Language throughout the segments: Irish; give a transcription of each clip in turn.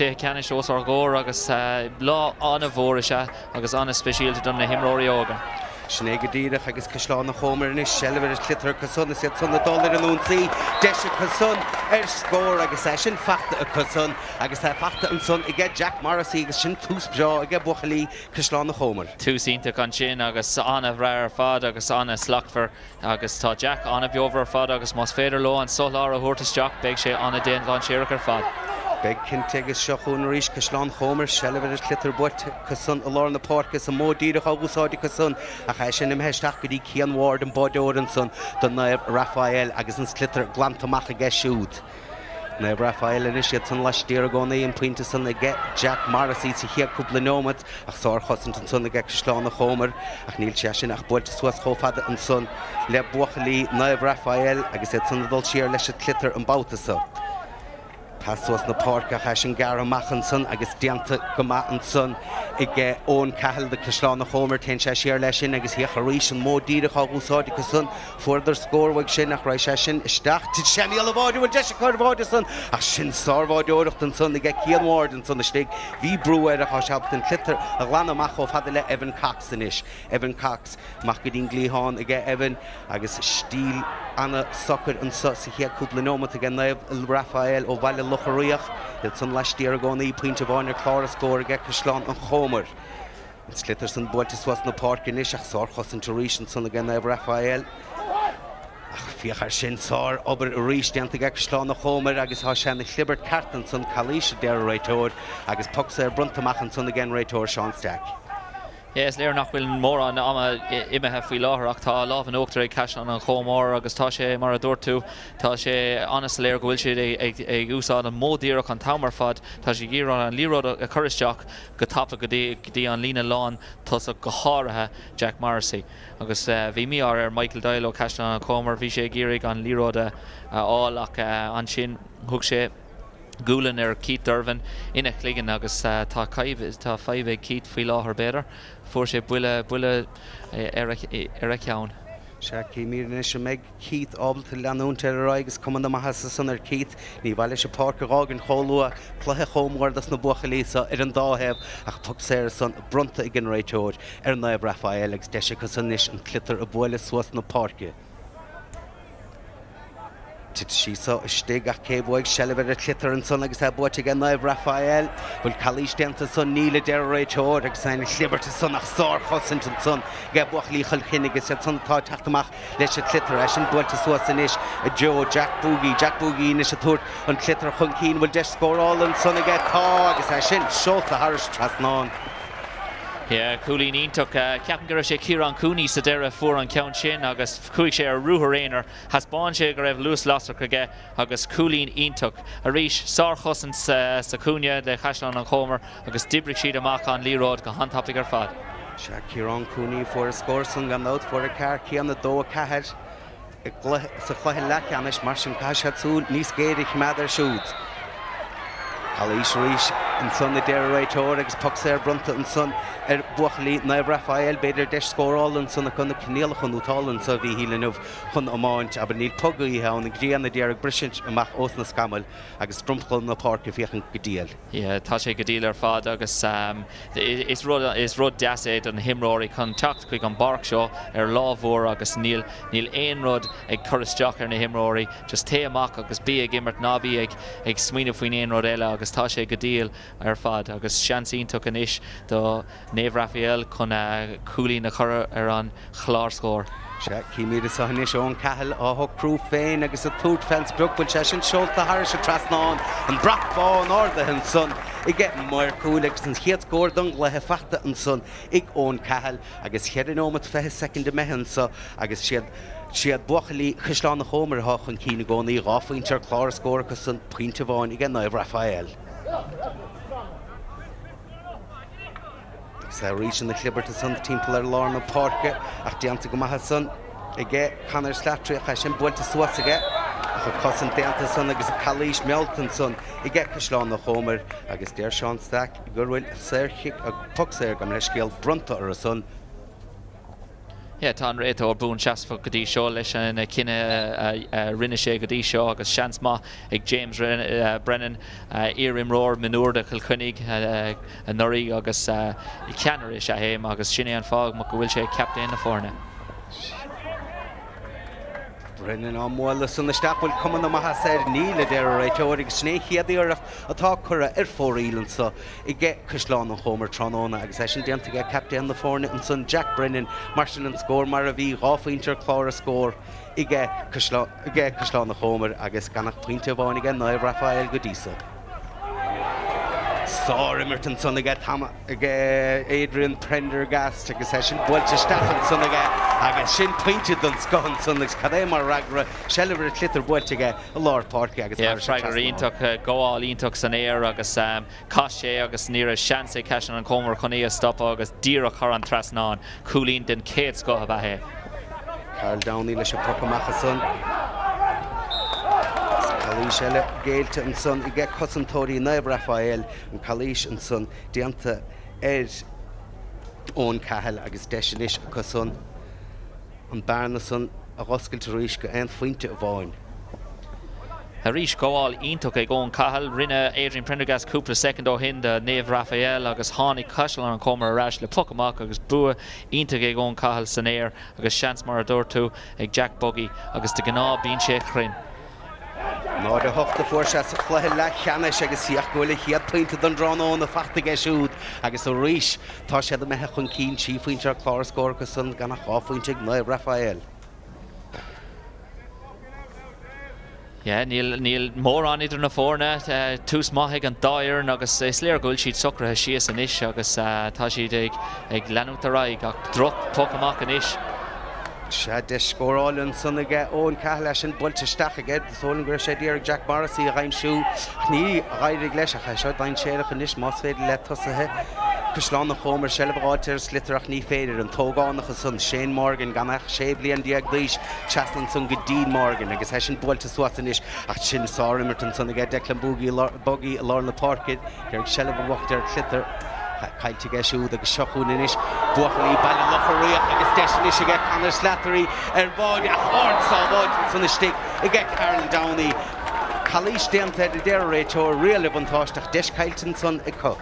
clé canis os ar gór agus lá anna bhór se agus anna speisialta dom na himróí óga. Snéige díireach agus Cashlan na Homer is Shelver is clitter Casun is son $1 an únsaí Deise Casun scór agus sin fachta a Casun agus fachta an son I get Jack Morrissey agus sin túsbeo I get buchalí Cashlan na Homer. Túsínta gan sin agus anna bhreir fad agus anna slachfar agus tá Jack anna beover fad agus más féidir lo an solar a thuirtas Jack beag sé anna déan gan séireach ar fad. Beg Kintegus Shahun Rish Cashlan Homer, Shelver is Clitter Butt, Casun, Alorna Porcus, and Mo Dira Hogusadi Casun, a Hashin and Heshtaki, Kian Ward and Bodor and Son, Donaib Raphael, Agasin Clitter, Glantamach Geshoot. Now Raphael initiates and Lash Diragoni and Quintus and get Jack Morrissey to hear Kublanomet, a Sor Hossant and Son, the Cashlan Homer, a Neil Chashin, a Bolt Swas Hofad and Son, Le Buachali, Naib Raphael, Agaset Son, the Dolcier, Lesha Clitter and Bautasa. Passos na Parka Hashin Gara Machanson, agus Dianta Gamatanson, Ige Owen Cahil the Cashlan na Homer, Tensha Shear Leshin, agus Hiacharish and Mo Dira Hogusadi Casun, further score Wig Shin, Achraishin, Stach, Shami Alavadi, with Jessica Vodison, Ashin Sarvadorton Son, the get Kian Ward and Son the Stake, V Brewer, Hoshampton Clitter, Alana Machov had the Evan Cox in ish, Evan Cox, Macadin Glihon, Ige Evan, agus Steel, Anna Soccer and Suts, here Kublanomet again, Raphael, Oval. Lochariach, it's on last year ago, the point of honor, Clara score, get Cashlan and Homer. It's Slitterson, Boltis was no park in Ishach, Sorchos and Tarish and son again, Raphael. Fiachar Shin Sor, Ober Rish, Dante Cashlan and Homer, Agus Hashan, the Clibbert Carton, son Kalish, there right over, Agus Puxer, Bruntamach and son again, right over Sean Stack. Yes, léir nach bhfuil mór an imethe faoi láthair ach tá lámh an óachtar ag Cashlan an chomór agus tá sé mar a dúirtú tá sé anas léir go bhfuil siad ag úsáid an módíreach an tamar fad tá sé gíreán an líród a churisteach go tapa go dtí an lína lán tusa go háirithe Jack Morrissey agus bhí mí ar Michael Doyle ó Cashlan an chomór bhí sé gírig an líród áil ach an sin thug sé Gulan Keith Dervin ina chligan agus tá 5 Keith faoi láthair beidir fuair sé buile ar a ceann. Shaki Mirnish Meg Keith Obl to Lanun Terrorigus Command Mahasson or Keith, Nivalish Parker Hogan Holua, Plahe Homeward as Nabuchalisa, Eranda have a Puxer son, Brunta again right over, Ernaib Raphael, Deshikusanish and Clitter of Boilis was no parke. She saw a stig a cable, Shelver a Clitter and son like that boy again, Naib Raphael, will Kalish Denta son, Neil Derrite or Exine Liberty son of Sor Hossington son, Gabuchli Hulkinig said son thought Tachtamach, Lesha Clitter, Ashen Boltis was an ish, a Joe, Jack Boogie, Nish a thought, and Clitter Hunkin will just score all and son again, Tog, Ashen, Shot the Harris Trasnon. Yeah, Cooley Neentuk, Captain Garashe Kieran Cooney, Sadera, 4 on count shin, August Kuikshe, Ruherainer, has Bonche, Garev, Lewis Losser, Krage, August Cooley Neentuk, Arish, Sarchos and Sakunya, the Cashlan and Homer, August Dibrick Sheeda Makan, Lee Road, Gahan Topic Fad. Shaq Kieran Cooney for a score, sung and out for a car, Kian the Doa Kahad, a Klahilakanish, Martian Kashatsu, Nisgadic Mather Shoots. Alish Rish and son the Derrite Orex, Puxer, Brunta and son, Buchli, Naib Raphael, Bader Desh score all and son of Kunna Kinil Hunutal and so the healing of Hun Amount, Abernil Puggy, and the G and the Derek British and Mach Osna Scammel, Agus Brumpel in the park if you can Gadil. Yeah, Tasha Gadil Fad, Agus it's Rod Dasset and Himrory contact quick on Barkshaw, Lavor, Agus Neil Ainrod, a Curtis Jocker and Himrory, just Teamak, Agus Be a Gimmert Nobby, a Sweeney Fween Ainrodella, Agus Tasha Gadil, Fad, Agus Shansin took an ish, the Nave Raphael con Cooley na Curra on Chlar score. He made a Sahanish on Cahill, a crew Fain, Agus a Toot Fence Brook, which I should show the Harris of Trasnon and Brock Ball or the Hin son. I get more cool and he had scored Dungla Hefata and son. I own Cahill, I guess he had a moment for his second dimension, so I guess she had Buckley, Cashlan Homer, Hawk and Keen go on the off winter Clara score, because son point of on again now Raphael. So reaching the Clibberton Sun team player Lorna Parker, Aftianta Gamahason, again, Connor Slattery, Hashem Bolt to Swasiga, a cousin Dantason, I guess a Kalish Meltonson, again Cashlan Homer, I guess there Sean Stack, Gurwin, Serhik, a Puxer, Gamleshkiel, Brunta or a son. Yeah, tá an réit ó bún seasfa go dtí seo leis an cinenne rinne sé go dtí seo agus seans má ag James Brennan iarrim róir minúrda chuil chunig an norí agus I ceanar is a héim agus sinné an fág mo go bhfuil sé captain na fórne. Brennan á móla san na stapil cuman na maithe sé níla de réiteoir agus snéchiaíarach atá chura fórílan sa I gé Cúisleán an Chomer tróna agus é sin déanta ige captain na fórne an san Jack Brennan mar sin an scór mar a bhí ráfaintear chlár a scór I gé Cúisleán na Chomer agus ganach puinte bháin ige Naomh Raphael go dísa. Sár Imerton son ige Adrian Prendergast agus é sin builte stafan son ige agus sin puinte don scon son agus cadé mar ragra sellibhar clitar builte ige a lár parki agus freigar ionach gáil ionach san éir agus cos sé agus ní a seansa cean an Chomer chuní a stop agus díra chu an trasnáin coolín den céad sco a bheitthe. Carl Downey leis a procamacha son. Calís eile géilte an son I gé cosantóirí Naomh Raphael an Calís an son déanta ón cahel agus deisinis a cosan an bearna son a roscailte ríis go an fointe a bháin. A rís gáil ionach ag ón cahal rinne Adrian Prendergast cúpla second ó hin de Naomh Raphael agus tháinig Cúisleán an Chomer arás le pucamach agus bua ionach ag ón cahal san éir agus seans mar a dúirtú ag Jack Buggy agus de gná bíonn sé chrinn. Ná de hochta fuórse sa chluithe le cheannis agus síoch gohfuil chiad pointe don dránón na fachta géisiúd agus ó ríis tá sé methe chun cín sífuinte ar chlár scór go san gan cháfuinte Naomh Raphael. Yeah, níl mór an idir na fórne tús maithaigh an dáir agus is léir gohfuil siad sucrathe síos an isis agus tá siad ag leanúta raig ach droch pucamach an isis. Se de scóráilinn san ige ón cahal leis an builte staach aige tholan gur sé díar Jack Morrissey a raimsú ní gaiidir leis a seo dain séireach an isis más féidir le tosathe Cúisleán na Chomer sellibháiltear slitarach ní féidir an tógánacha san Shane Morgan ganach sé bliain diaag dhís Chaslan san go Dean Morgan agus é sin builte suas an isis ach sin Sár Imerton san ige Declan Buggy a lár na parkid ag sellibhachtar clitar caiilte géisiúd agus seochún inis buachalí bailile locharíoch agus deisinis ige Conor Slattery bháid a háirtá bháid san istigh ige Carl Downey Calís déanta de deir réiteoir riamh antáisteach deis cailtin san i có.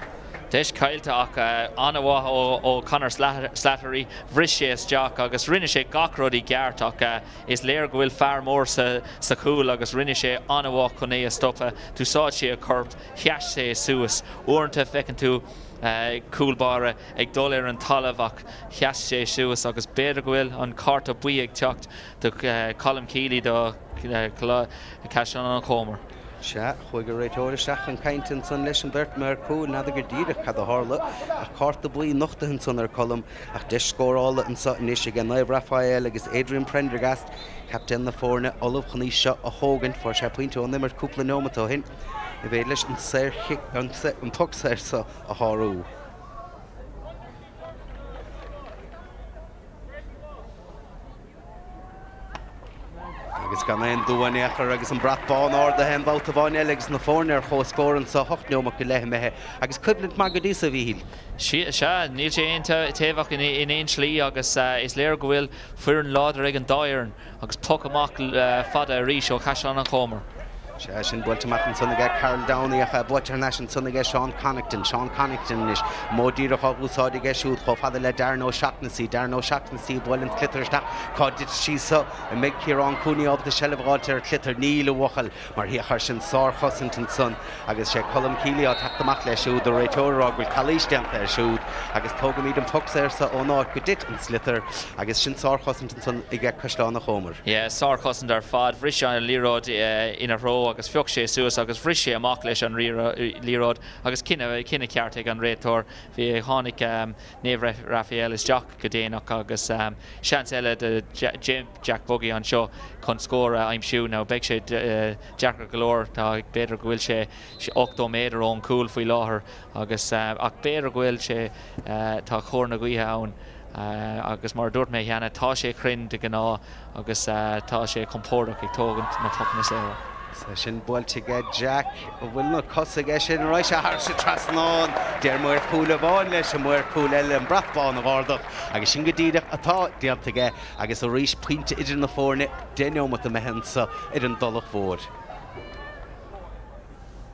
Deis caiilte ach anmha ó Conor Slattery bhris sé isteach agus rinne sé gachrodí geart ach is léir go bhfuil fear mór sa cúil agus rinne sé anmha chun é a stoppa túsáid sé a corp cheas sé suas uaireanta fecinn tú coolbáre ag dul ar an talamh ach cheas sé suas agus beidir go bhfuil an carta buí ag teacht do Colm Keely do Cúisleán an Chomer. Se chuig go réiteoiristeach an caintin san leis an beirt mar cúil na gur díireach cad a hála ach carta buí nochtahan san ar colm ach deis scórála an sa inis ige Naomh Raphael agus Adrian Prendergast captain na fórne Olaf chuní seo a hógan for sé pointe ón nimmer cúpla nómatá hin I bhéad leis an tucsair sa a hárú. Agus gan éon dúhaíachar agus an bratbáin áda hen bhálta bháin eilegus na fórne ar chó scóran sa hochtneomach go leithe agus cuiblit mar go díos a bhíhíl. Se níl sé taobhach in éon slí agus is léir go bhfuil fuair an láidir ag an dáireann agus pucamach fada a rís ó Cúisleán an Chomer. Se sin builteach an son ige Carl Downey a builtear leis an son ige Sean Connington is módíireach a úsáid ige siúd cho fada le Darno Shaughnessy builin clitarteach cáid sí sa I méid Ciarán Cooney ob de sellibháiltear clitar níl bhachal mar hiachar sin Sár Chosanton son agus sé Colm Keely á taachtamach le siúd a réiteoirag bhfuil Calís déanta ar siúd agus tóga míad an tucsair sa ó náid go dit an slitar agus sin Sár Chosanton son ige Cúisleán na Chomer. Yeah, Sár Chosanton ar fad bhris an líród ina ró agus fioch sé suas agus bhris sé amach leis an líród agus cinenne ceart ag an réiteoir bhí tháinig Naomh Raphael is Jack go déanaach agus seans eile de Jack Buggy an seo chun scór aimimsú ná beidh sé Jackar golóir tá beidir go bhfuil sé 8 méidir ón cúil faoi láthair agus ach beidir go bhfuil sé tá chóir na gaotha ann agus mar dúirt mé cheanna tá sé chrinn de gná agus tá sé compórach ag tógant na tuchna éire. Sin builte get Jack bhfuil na cosa ige sin roiise thar sa trasnán dear muir cúla bháin leis an muir cúla eile an bratbáin a bhardach agus sin go díideach atá déanta ige agus a rís puinte idir na fórne déineomad a mehansa ar an dulach fór.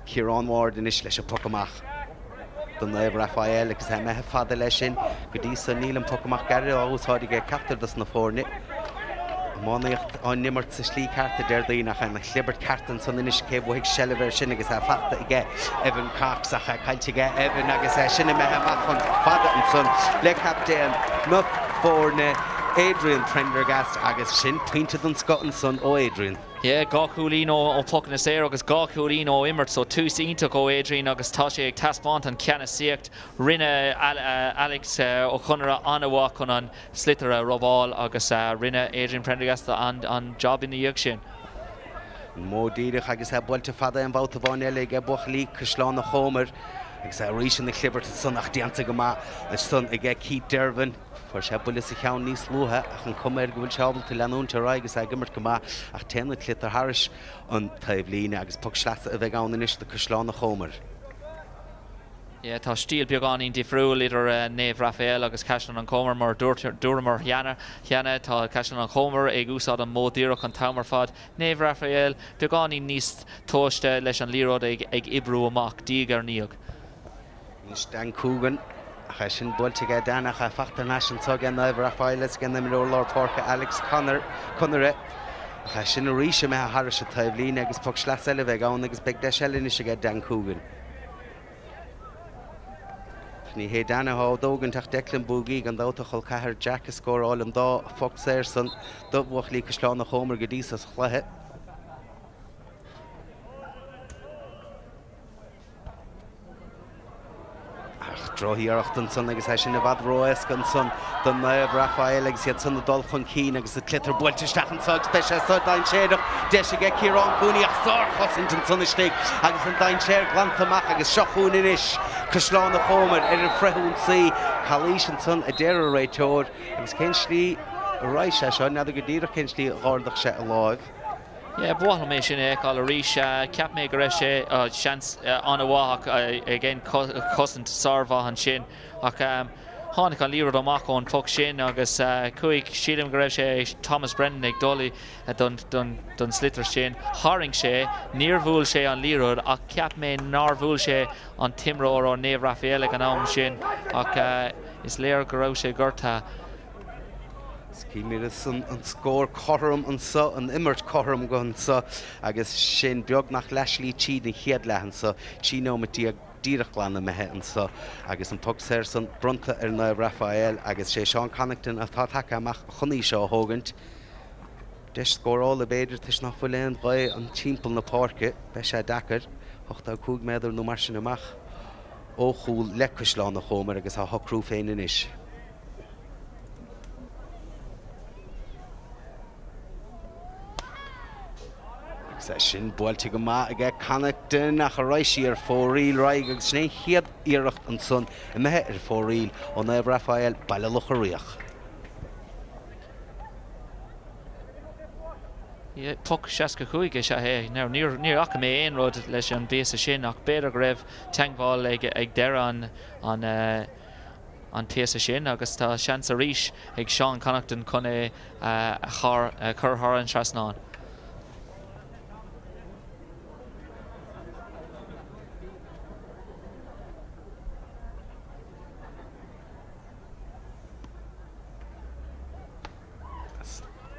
Ciarán Ward in is leis a puc amach. Don naibh Raphael agus ha methe fada leis sin go dtí sa níl an puc amach gaire áúsáide ige captar das na fórne. Mánaíocht an nimmart sa slí carta deir daoinach an chlibbert cartan san inis cé bhuaigh sellibhar sin agus a fachta ige Evan Cox a chailte ige Evan agus sinna methe amach chun fada an son le captain na fórne Adrian Prendergast agus sin puinte don Scotland son ó Adrian. Yeah, gá cúlín ó puc na séir agus gá cúlín ó immert, so tú íntaach ó Adrian agus tá sé ag taspáint an ceanna síocht rinne Alex ó chunra anhá chun an slitar a robáil agus rinne Adrian Prendergast an job in the dheag sin. Mó díireach agus builte fada an bhálta bháin eile ag buch lí Cashláán na Chomer agus rís na clibbert san ach dianta go má a son ag Keith Dervin for sé buile sa cheann níos luthe ach an cuméir go bhfuil seábalta leanúnta rá agus gimmert go má ach téanna clitar Harris an taobh líne agus puc sleasa a bheith ann inis de Cashláán na Chomer. Yeah, tá stíl beagáin difriúil idir Naomh Raphael agus Cashlan an Comer mar dúramar cheanna tá Cashlan an Comer ag úsáid an módíreach an tamar fad. Naomh Raphael beagáin níos tóiste leis an líród ag ibrú amach díag ar níog. Nís Dan Coogan a sin builte ige danach a fachtar national tug an Naomh Raphael gan na Lord Porca Alex Connery a sin ríise me a Harris a taobh líne agus puc sleas eile bheith ann agus beag de sellin is ige Dan Coogan. Ní hé dana há dógan teach Declan Búgaí an dáta chul caithear Jack a scóráil an dá foc séir san do bhuach lí Cashláán na Chomer go dtí sa chluthe. Drohíarachtan son agus sin na bhd roiascan son don Naomh Raphael agus iad son na dul chun cín agus a clitar builteisteach an sag speise so dain séireach deis ige Ciarán Cooney ach sár chosint son isteig agus an dain séir glantamach agus seochún inis Cashláán na Chomer ar an freithún sí chalís an son a deir a réiteóir agus cén slí a ráise seo nada go dtíireach cén slí gáardach sé a láimh. Yeah, buachla mé sin ag all a rís ceap mé go raibh sé seans an bháach again cosint sarmhá an sin ach tháinig an líród amach ón puc sin agus chuig sílim go raibh sé Thomas Brennan ag dulí don slitar sin tháring sé níor bhúil sé an líród ach ceap mé nar bhúil sé an timróir ó Naomh Raphael ag an am sin ach is léir go raibh sé gorta. Cíimiid an scór chotharm an sa an immert chotharm go an sa agus sin beag nach leislí tíad na chiad lehan sa tíó me díreach glána methe an sa agus an puc séir san brunta ar Naomh Raphael agus sé Sean Connachton a tá take amach chunaí seo thógant. Deis scórála beidir tuis nach bhfuil bhaid an timppla na páirce be sé dachar 8 méadar nó mar sin amach ó chúil le Cashláán na Chomer agus a thocrú féin inis. Sin builte go má ige Connachton nach a roiisi ar fóríl raig agus sné chiad iirecht an son I methe ar fóríl ó Naomh Raphael baile lucharíoch. Puc 65 is sé níor ach mé éonród leis an bhéasa sin ach beidir go raibh teangháil ag deire an péasa sin agus tá seans a rís ag Sean Connachton chun é chur an trasnán.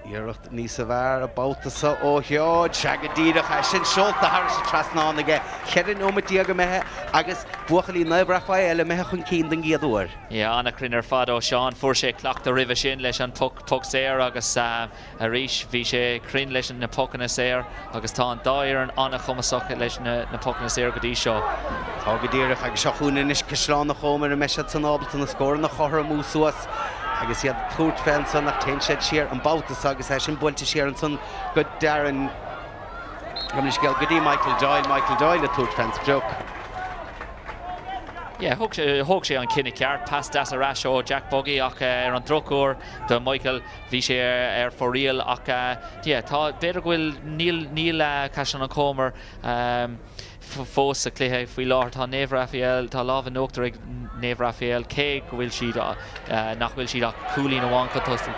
Iirecht níos a bhar a báiltasa ó theáid se go díireach a sin seolta thar sa trasnán aige cheann ómatí aga methe agus buachalí Naomh Raphael a methe chun cín den giadúir. Anna crinnar fad ó Seán fuair sé cleacht a ribh sin leis an puc séir agus a rís bhí sé crin leis na pucanna séir agus tá an dáir an anna chumasach leis na pucanna séir go dtí seo. Tá go díireach agus seochún inis Cashláán na Chomer a meise san ábalta na scóir na chothair músúas agus iad trút féin san nach tein sé siar an bátas agus sin builte siar an son go Darren Gomnis gael go dtí Michael Doyle a trút féin joke. Yeah, hook sé an cinenne ceart pas das a ras ó Jack Buggy ach an drocúr de Michael bhí sé for real ach tá beidir bhfuil níl caian an comer fós a cléthe faoi láir tá Naomh Raphael tá láh an uachtar ag Naomh Raphael cé go bhfuil siad nach bhfuil siad ach coolín amháin cotósta.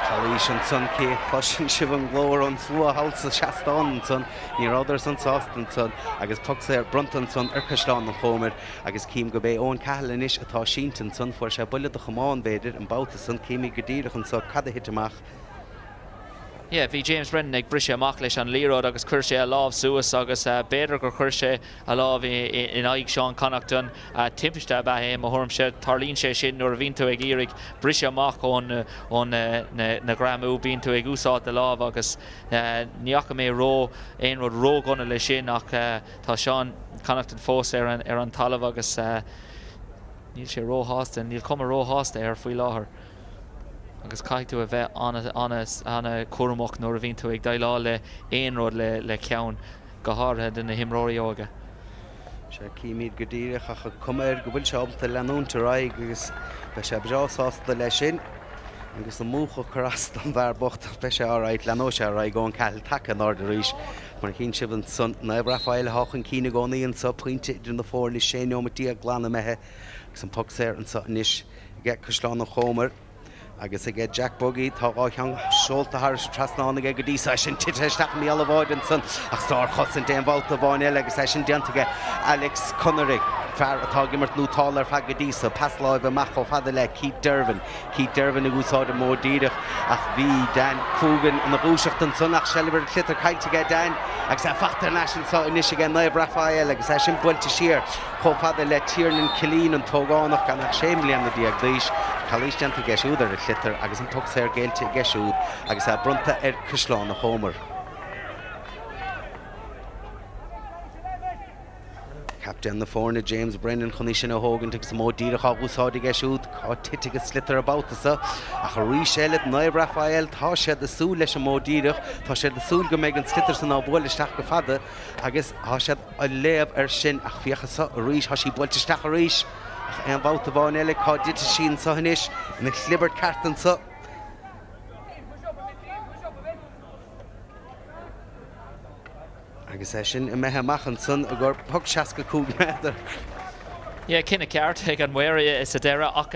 Calís an son cé chusin sibh an glóir an slua halsa seaán son ní ráidir san sástan son agus tug sé bruntan son arcaistáin an chomer agus cím go bé ón cailanis atá síntan son fuair sé buile a chamáin beidir an bouta son céimi go ddíireach an so cad hit amach. Yeah, bhí James Brennan ag brise amach leis an líród agus chuir sé a lámh suas agus beidir gur chuir sé a lámh in aig Seán Connachtún timpiste ba é a thum sé tarlín sé sin nuair a bhín tú ag írig brise amach ón na gramú bín tú ag úsáid de lámh agus níocha mé ró éon rud ró gona le sin ach tá Seán Connachtún fós ar an talamh agus níl sé róhásta níl cum róhásta ar faoi láthair. Agus caiitú a bheith anna cuaramach nuair a bhín tú ag dailá le éon rud le ceann go háirithe den na himróí óga. sé cíimiid go ddíireach a cumir go bhfuil se abbalta leúnta raig agus be sé breásásta lei sin agus an múcha churasta an bhar bocht be sé áráid leó sé raig gáin ceil take an áda ríis mar chin sibh an son Naomh Raphael hachan cína gánaíon sa pointe idir na fórna sé nómatí a glána methe agus an pug séir an sa níis ge chuslán an chomer. Agus ag Jack Buggy tá áithang seolta thar trasnána go dtí sin titeisteach mí alháidin san ach star chosan déon bhálta bháin eile agus sin deantaige Alex Connery fear atá gimmart nútálar fe go dtí sa pasláibh amach ó fada le Keith Dervin a gúsáid mó díireach ach bhí Dan Coogan an na bhúiseachtain san ach sellibir clitar caiitige Dan agus fachtar national sa inis ag Naomh Raphael agus sin builte siar cho fada le Tiernan Killeen an tógánach gan ach séimlíon na díag díis Calís deanta geisiúd ar clitar agus an tug séir géilte geisiúd agus brunta ar Chisláán na Homer. Captain na fórna James Brennan chuní sin a hógan agus mó díireach úsáide geisiúd cá titige slitar abátasa a chu rí séile Naomh Raphael tá sé de sú leis an mó díireach tá sé de súl go méid an slitar san ábhilisteach go fada agus tá sé a léamh ar sin ach fiochasa a ríis tá sí builteisteach a ríis an bhálta bháin eile cá dite sin sa hanis na chlibeart cartan sa. Agus sin i methe machchan san a gur pug seaca cúg méidir. Yeah, cinenne ceart ag an mhair is a deire ach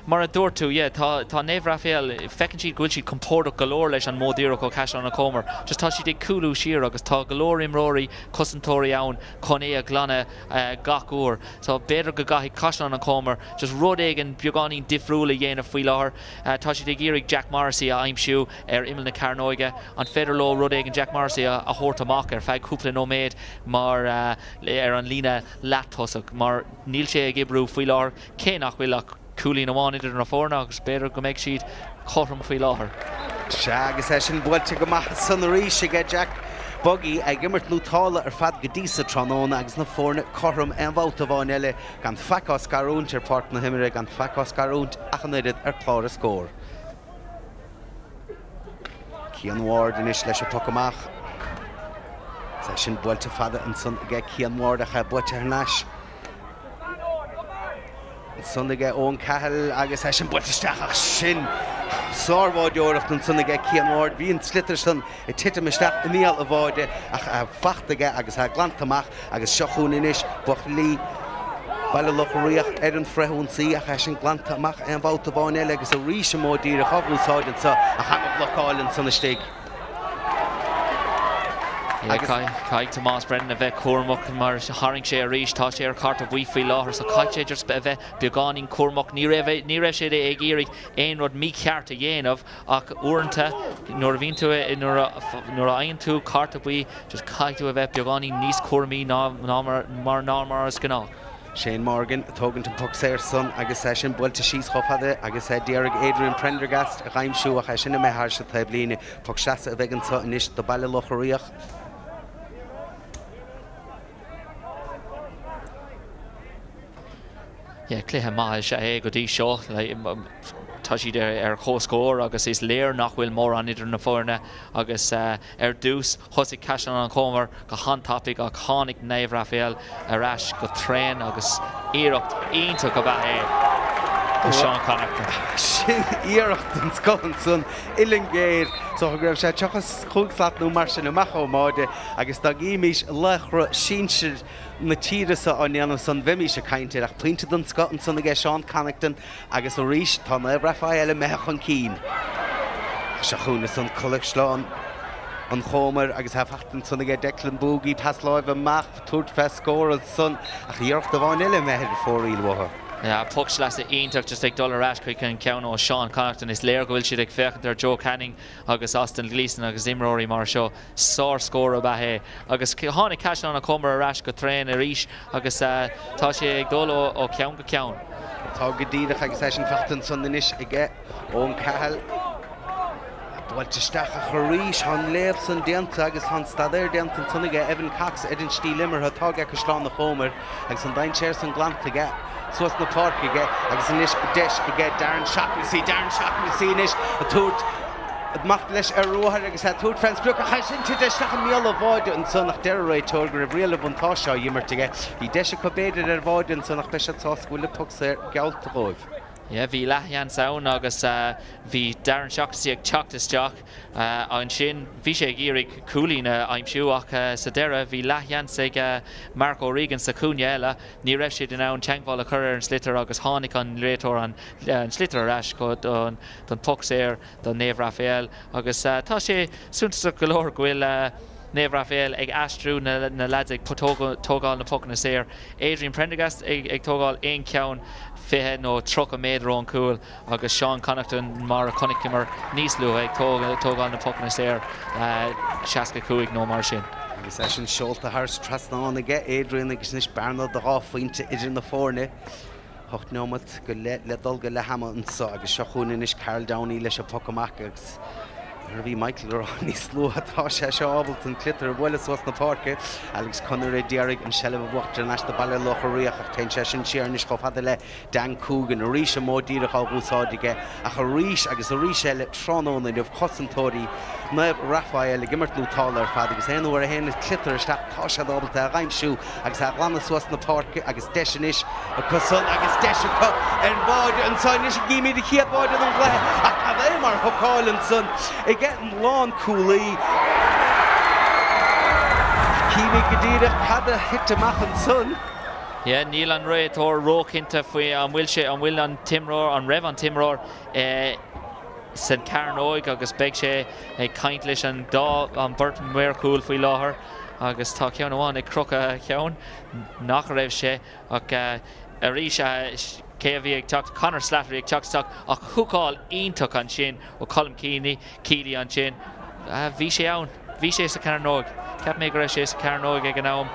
mar a dúirtú tá Naomh Raphael fecinn siad gúil siad compórdaach golóir leis an módíreach ó caiisián na comer. Just tá siad ag coolú siar agus tá golóir imróí cosantóirí ann chun é a glanne gach uair. So beidir go gaithigh caiisián na comer, just rud ag an beagáín difriúla dhéanamh faoi láthair. Tá siad ag írig Jack Morrissey a aimsiú ar imil na Carnoige an féidir ló rud ag an Jack Morrissey a thuirt amach ar feadh cúpla nóméid mar ar an lína leathosach mar níl sé ag ibrú faoi láthair cé nach bhfuil ach coolín amháin idir na fórna agus beidir go méid siad chorm faoi láthair. Se agus sin builte go maith san ríis ag Jack Buggy ag gimmart nútála ar fad go dísa tróna agus na fórna chorm an bhálta bháin eile gan fecás garúnt ar páirt na himire gan fecás garúnt achannéidir ar chlár a scór. Cian Ward inis leis a puc amach. Sin builte fada an son ag Cian Ward a cha builte ar náis. Sundaige ón cahall agus sin builteisteach sin sábháideoireacht an sundaige Cian Ward bhíon slitar san i titimisteach i míal a bháide ach fachtaige agus glantamach agus seochún inis buch lí baile lochríoch ar an freithúnsaí a sin glantamach an bhálta bháin eile agus a ríis mó dír a chabhúsáidan sa a chamach locáilin sanna stig. Caig Tomás Brennan a bheith cuaramach mar haring sé a ríis tá sé ar carta bhuí faoi láthair sa caiid sé just a bheith beagáín cuaramach ní raibh sé ag írig éon rud mí ceart a dhéanamh ach uaireanta nuair a bhíonn tú nuair a aonn tú carta bhuí just caigú a bheith beagáín níos cuaramí mar námar is gná. Shane Morgan tógann an puc séir son agus sin builte síos chofada agus déarg Adrian Prendergast a chaimsú a sinna méthir sa taobh líne puc seasa a bheith sa inis do baile lochríoch. Cléthe maithe sé é go dtí seo tá si chóscóir agus is léir nach bhfuil mór an idir na fórne agus dús thosaigh caiisian an chomar go hantápaigh ach tháinig Naomh Raphael arás go tréin agus iirecht ionta go bheith Sean Connacht. Sin iirecht an scolan son Illingéir so go raibh sé teachas chuúgslaatnú mar sin amachó máide agus dá gíimiis lechra sínsir na tíiresa an dhéanamh san bhimí se caiinte ach puinte don scotan son ige Sean Connacht agus ó ríis tá Naomh Raphael meach an cín. Se chúna san coleg sláán an chomar agus hafachtan son ige Declan Boogie tasláibh amach tuairt fest scóra son ach iirecht do bháin ile mehead fóríl watha. Ja, puch las ionach just ag dul arás chuig an ceann ó Sean Connacht is léir go bhfuil siad ag fechan ar Joe Canning agus Austin Gleeson agus imróí mar seo sár scóra bathe agus tháinig caiisian an chomar arás go tréin arís agus tá sé ag dul ó ceann go ceann. Tá go díadach agus é sin fechtan son inis ige ón cahall Bhilteisteach a choríis an léamh san déanta agus an stadéir déanta son ige Evan Cox Edin Stílimmer atá ag go slán na chomar agus an dain séir san glant ige Suas na park ige agus inis deis ige Darren Shaughnessy inis a tuairt macht leis ar ruthar agus a tuairt fans bluk a chaisin tú deisteach an míal a bháide an son nach deir réid tóir go raibh rialah antá seo dhimmart ige bhí deis a cobéidir ar bháide an son nach beis atá scoile pugs ar gealta róibh. Ja, bhí leithhean saon agus bhí Darren Shaughnessy ag teachtasteach an sin bhí sé ag coolín aimsiú ach sa deire bhí leithhean ag Mark O'Regan sa cúne eile ní raibh siad in ann teangháil a chur ar an slitar agus tháinig an réitor an slitar arás go don pugs éir don Naomh Raphael agus tá sé súnta go leor go bhfuil Naomh Raphael ag astrú na lads ag tógáil na pucna séir. Adrian Prendergast ag tógáil aon ceann fithe nó troch a méadró an cúil agus Sean Connacht mar a connicimar níos luha ag tógáil na pucna séir 65 nó mar sin. Agus é sin seolta thars trasnáin aige Adrian agus níos bearna do ráfaointe idir na fórne. Hocht nómat go ledul go le hama an sa agus seo chuúna is Carl Downey leis a pocamach agus bhí Michael Rá níos luatá sé seo ábalt an clitar bhile suas na parke Alex Connery Dearrig an sellh bhachtar nas de balle locharíach ach tein sé sin siarnis go fada le Dan Coogan a ríis a módíireach á gúsáidige ach a ríis agus a ríis eile trónóna neh cosantóirí Naomh Raphael gimmart lútáil ar fad agus héanúair a héanana clitar isteach tá sé ábalta a ghaimsú agus a glanna suas na parke agus deisanis a cosan agus deise ar báide an sáinis a gíimi de chiad báide an glethe ach a bheith mar thuáil an son getting lawn coolie. Kiwi Gadida had a hit to Machan son. Yeah, Neil and Ray or Roke into an Wilshire and Will on Timror on Rev on Timror St. Karen Oig agus Begshire a kindlish and Daw on Burton Ware cool for Láthar agus tá ceann amháin ag crocha ceann nach raibh sé ach Arisha KV ag tucht Conor Slattery ag tucht ach thuáil ionach an sin ó Colm Keely an sin bhí sé ann bhí sé sa Carnóg ceap mé go raibh sé sa Carnóg ag an am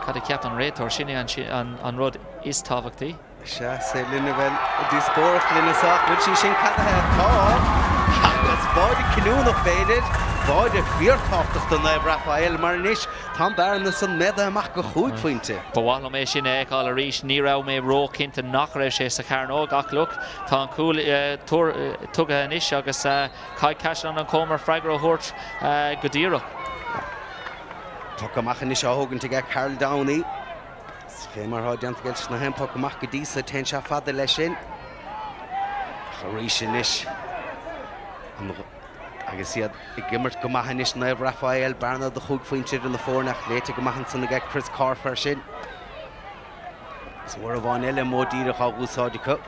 cad a ceap an réitor sin an rud is tábhachtaí se sé linne bhfuil dúspóireacht linne saach bhfuil sí sin cadathe tá agus báide cinúnach féidir báide fíortáchtach don Naomh Raphael mar inis tá bearna san méada amach go chúig faointe. Bhhail mé sin éáil a ríis ní raibh mé ró cinnta nach raibh sé sa Carnóg ach look tá an cúil tuga inis agus caiid caiisian an comar freigar ó thuirt go díreach. Tá amach inis á thugann ag Carl Downey. Fé mar há deantagail na hempá amach go dísa ten se fada lei sin. Charíis inis. Agus iad I gimmert go maithe inis Naomh Raphael barna do chuig faointear in na fórnach léite go maithan sanna ag Chris Carfer sin. Is bhar a bháin eile módíireach á úsáide cu.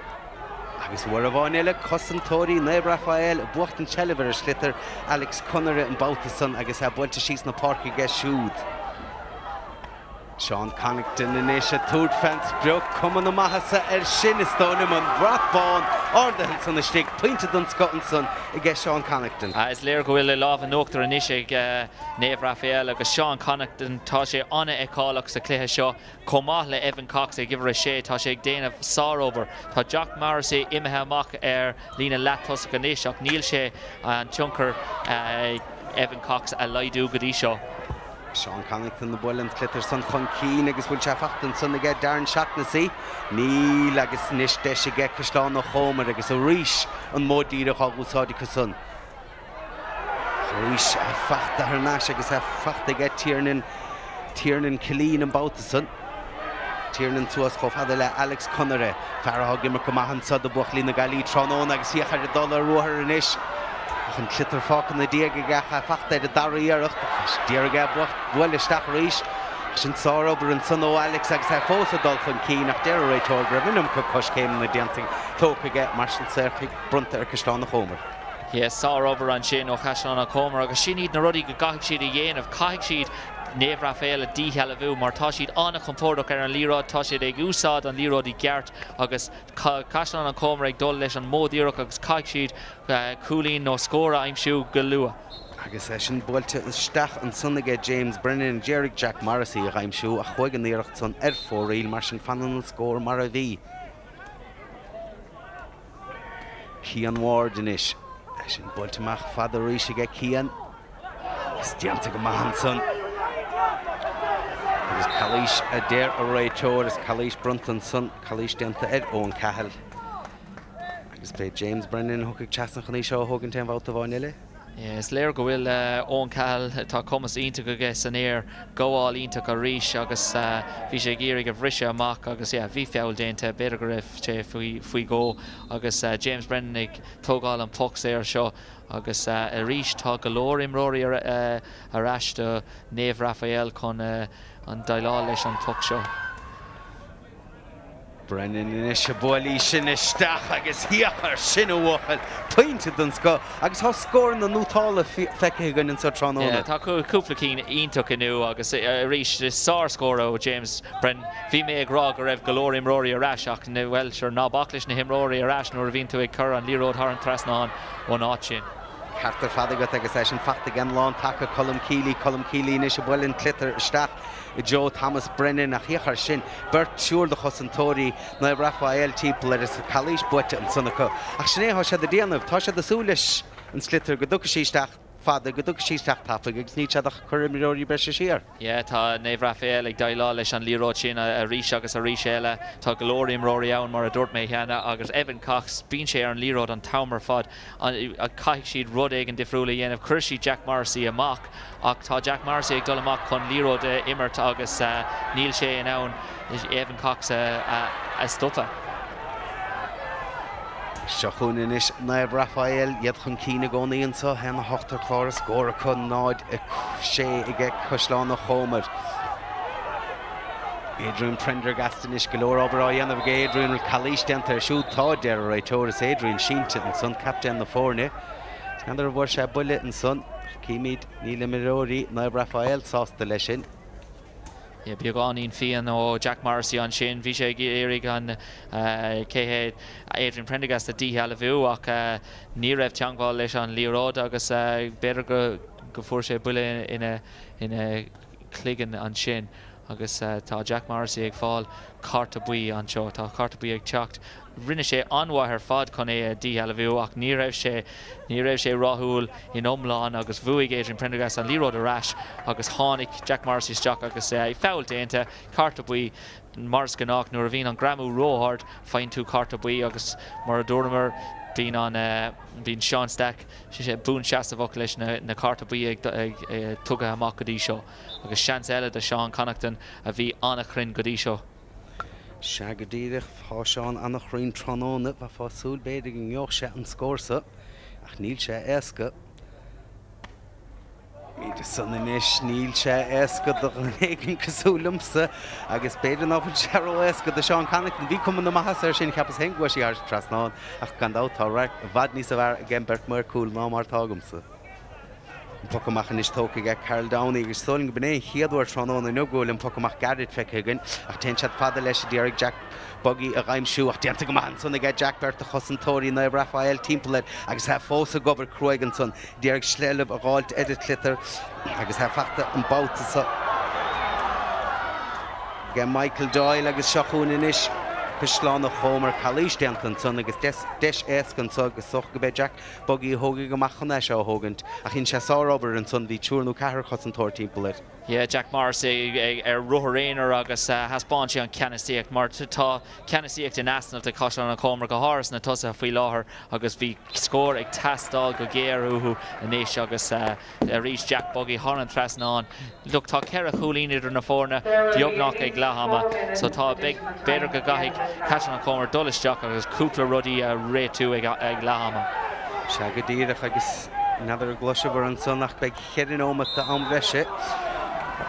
Agus bhar a bháin eile cosantóirí Naomh Raphael bucht an Chelliver slitar Alex Connery an Baltason agus a buinte síos na parki ige siúd. Sean Connaughton inis a túd fans breog cuman na maithasa sin is tónim an bratbán ordahan san na stig pointed don Scotlandson I ige Sean Connaughton. Is léir go bhfuil láh an nóachtar inis ag Naomh Raphael agus Sean Connaughton tá sé anna ecálaach sa cluiche seo comá le Evan Cox ag gibhar sé tá sé ag déanamh sáróver tá Jack Morrissey imethe amach lína leathos go níos ach níl sé an tionchar Evan Cox a laidú go dtí seo. Sean Connington na bhfuil an clitar san chun cín agus bhfuil se fachtain san aige Darren Shaughnessy níl agus níos deis aige Cashlan na Chomer agus a rís an módíire a úsáidí cosún. Rís a fachta ar náis agus a fachta aige Tiernan Killeen an Bautasson. Tiernan tuas chofhada le Alex Connery Farah gimmer go mahan sa de buchlí na galí Trónón agus hiachar a dollar ruhar an isis. Ach an clitar fácan na diaga gacha fachta de daríarach diaga bhfuil isteach rís sin sár obair an son ó Alex agus a fósa dul chun cí nach deir réitóir minimum go cos céim na dianting tócaige mar sin serchaigh brunta ar Cashlan na Chomer. Sár obair an sin ó Cashlan na Chomer agus sin iad na rudí go gaithigh siad a dhéanamh caiigh siad Neve Raphael a díheal a bhú mar tá siad anna compórdaach ar an líród tá siad ag úsáid an líród I gceart agus Cashlan na Chomer ag dul leis an módíoch agus caiigh siad cúlín nó scóra aimsiú go luath. Agus sin bhailte isteach an sunnaige James Brennan Jerry Jack Morrissey a aimsiú a chuig an íirecht san ar fóraíl mar sin fanan an scór mar a bhí. Cian Ward inis. Sin bhailte fada rís aige Cian. Is dianta go mahan son. Agus Calís a déir a réitóir is Calís Brunton son Calís dianta Owen Cahill. Agus be James Brennan thucaigh teasna chuní seo thugann taobh bhálta bháinile. Is léir go bhfuil Owen Cahill tá cumas ionta go gas an air goáil ionta go rís agus bhí sé géirigh a bhriise amach agus bhí feabhil déanta beidir go raibh sé faoi gó agus James Brennan ag tógáil an puck éir seo agus a rís tá go leor imróí arás do Neve Raphael chun an dailá leis an puck seo. Brennan inis a bhilí sin isteach agus hiachar sin bhachal pointe don sco agus tá scór na nútála feice gan sa Trónóna. Tá cúpla cín ionach inniu agus rís sár scór ó James Brennan bhí mé ag rá go raibh go leor imróí arás ach na bhfuil seir ná baclis na himróí arás nuair a bhíonn tú ag chur an líród thar an trasnáin ó náit sin. Cartar fadagat agus é sin fachta gan lán take Colm Keely inis a bhfuil an clitar isteach Joe Thomas Brennan a chiachar sin burt siúr de chosantóí na Raphael típla ar is Calís buite an sunnacha. Ach sin éá sé a déanamh tá sé asúlis an slitar go dúcha síisteach fada go dúcha síisteach tapaigh agus ní teach chuimiróí breise siar. Tá Neve Raphael ag dailá leis an líróid sin a rís agus a rís eile tá go leor imróí ann mar a dúirt mé cheana agus Evan Cox bíonn sé ar an líróid an tamar fad a caiigh siad rud ag an difriúla dhéanamh chuir Jack Morrissey amach ach tá Jack Morrissey ag dul amach chun líróid immert agus níl sé in ann Evan Cox a stoppa. Seachún inis Neve Raphael iad chun cína gcónaíonn sa hena hoachtar chlár scóra chun náid sé ige Cashlan na Chomer. Adrian Prendergast inis go leor obair á dhéanamh go Adrian Calís dianta ar siúd tá deir a réitóras Adrian Shínte an son captain na fórne. Snáidir bhfuair sé buile an son cíimiid níl imiróí Neve Raphael sásta leis sin. Beagán fian ó Jack Morrissey an sin bhí sé éirigh an céhéad Adrian Prendergast a díheal a bhú ach ní raibh teangáil leis an líród agus beidir go fuair sé buile ina cligan an sin agus tá Jack Morrissey ag fáil carta buí an seo tá carta buí ag teacht rinne sé anmhaithir fad chun é díheal a bhú ach ní raibh sé ráthúil in omláin agus bhuaigh Adrian Prendergast an líród arás agus tháinig Jack Morrissey isteach agus feabhil déanta carta buí mars gnách nuair a bhíonn an gramú róthart féin tú carta buí agus mar a dúirmar bhín Sean Stack sé bún seasta bhac leis na carta buí ag tugadh amach go dtí seo agus seans eile de Sean Connachton a bhí annach chrin go dtí seo. Se go dtíireach fá Seán annach roinn Trónóna bheit fásúil beidir an gneoch sé an scórsa ach níl sé éasca. Míidir san inis níl sé éasca do an éigean cosúlamsa agus beidir náfuil sé ó éasca de Seán Connachton bhí cuman na maithas ar sin ceapas henghua sí ar trasnáin ach gandát tá bhad níos a bhar gin bert mar cúil ná mar tágamsa. Pocamach is tócaigh Carl Downey agus stoling go bné chiadúir Trónóna nó ggóil an pocamach garid feicegann ach ten sead fada leis Derek Jack Buggy a ghaimsiú ach dianta go maithan son ag Jack Bert a chosantóirí Neve Raphael timplaid agus ha fósa gobar cruigan son Derek Schleleb a gáilt edit clitar agus ha fachta an báta sa Michael Doyle agus seachún inis Pisláánna chomar chalís dentan son agus deis éascan so agus soch go Jack bogí hóga go machchanna seo hógant a chin se sáróbar an son bhí túrnú cethir chus an tóirtímpla. Yeah, Jack Morrissey ruthréanar agus haspáintí an Ceannasaíocht mar tá Ceannasaíocht in asnamh de cosán an comar go háras na tusa faoi láthair agus bhí scór ag tastáil go géarúthú inéis agus rís Jack Buggy há an trasnán. Look, tá ceithre chúlín idir na fórna beagnach ag Leathammer, so tá beidir go gaithigh caiisian an comar dulasteach agus cúpla rudaí réitú ag Leathammer. Se go dtíireach agus nadidir glosibhar an sonnach beag cheann ómata an bheise.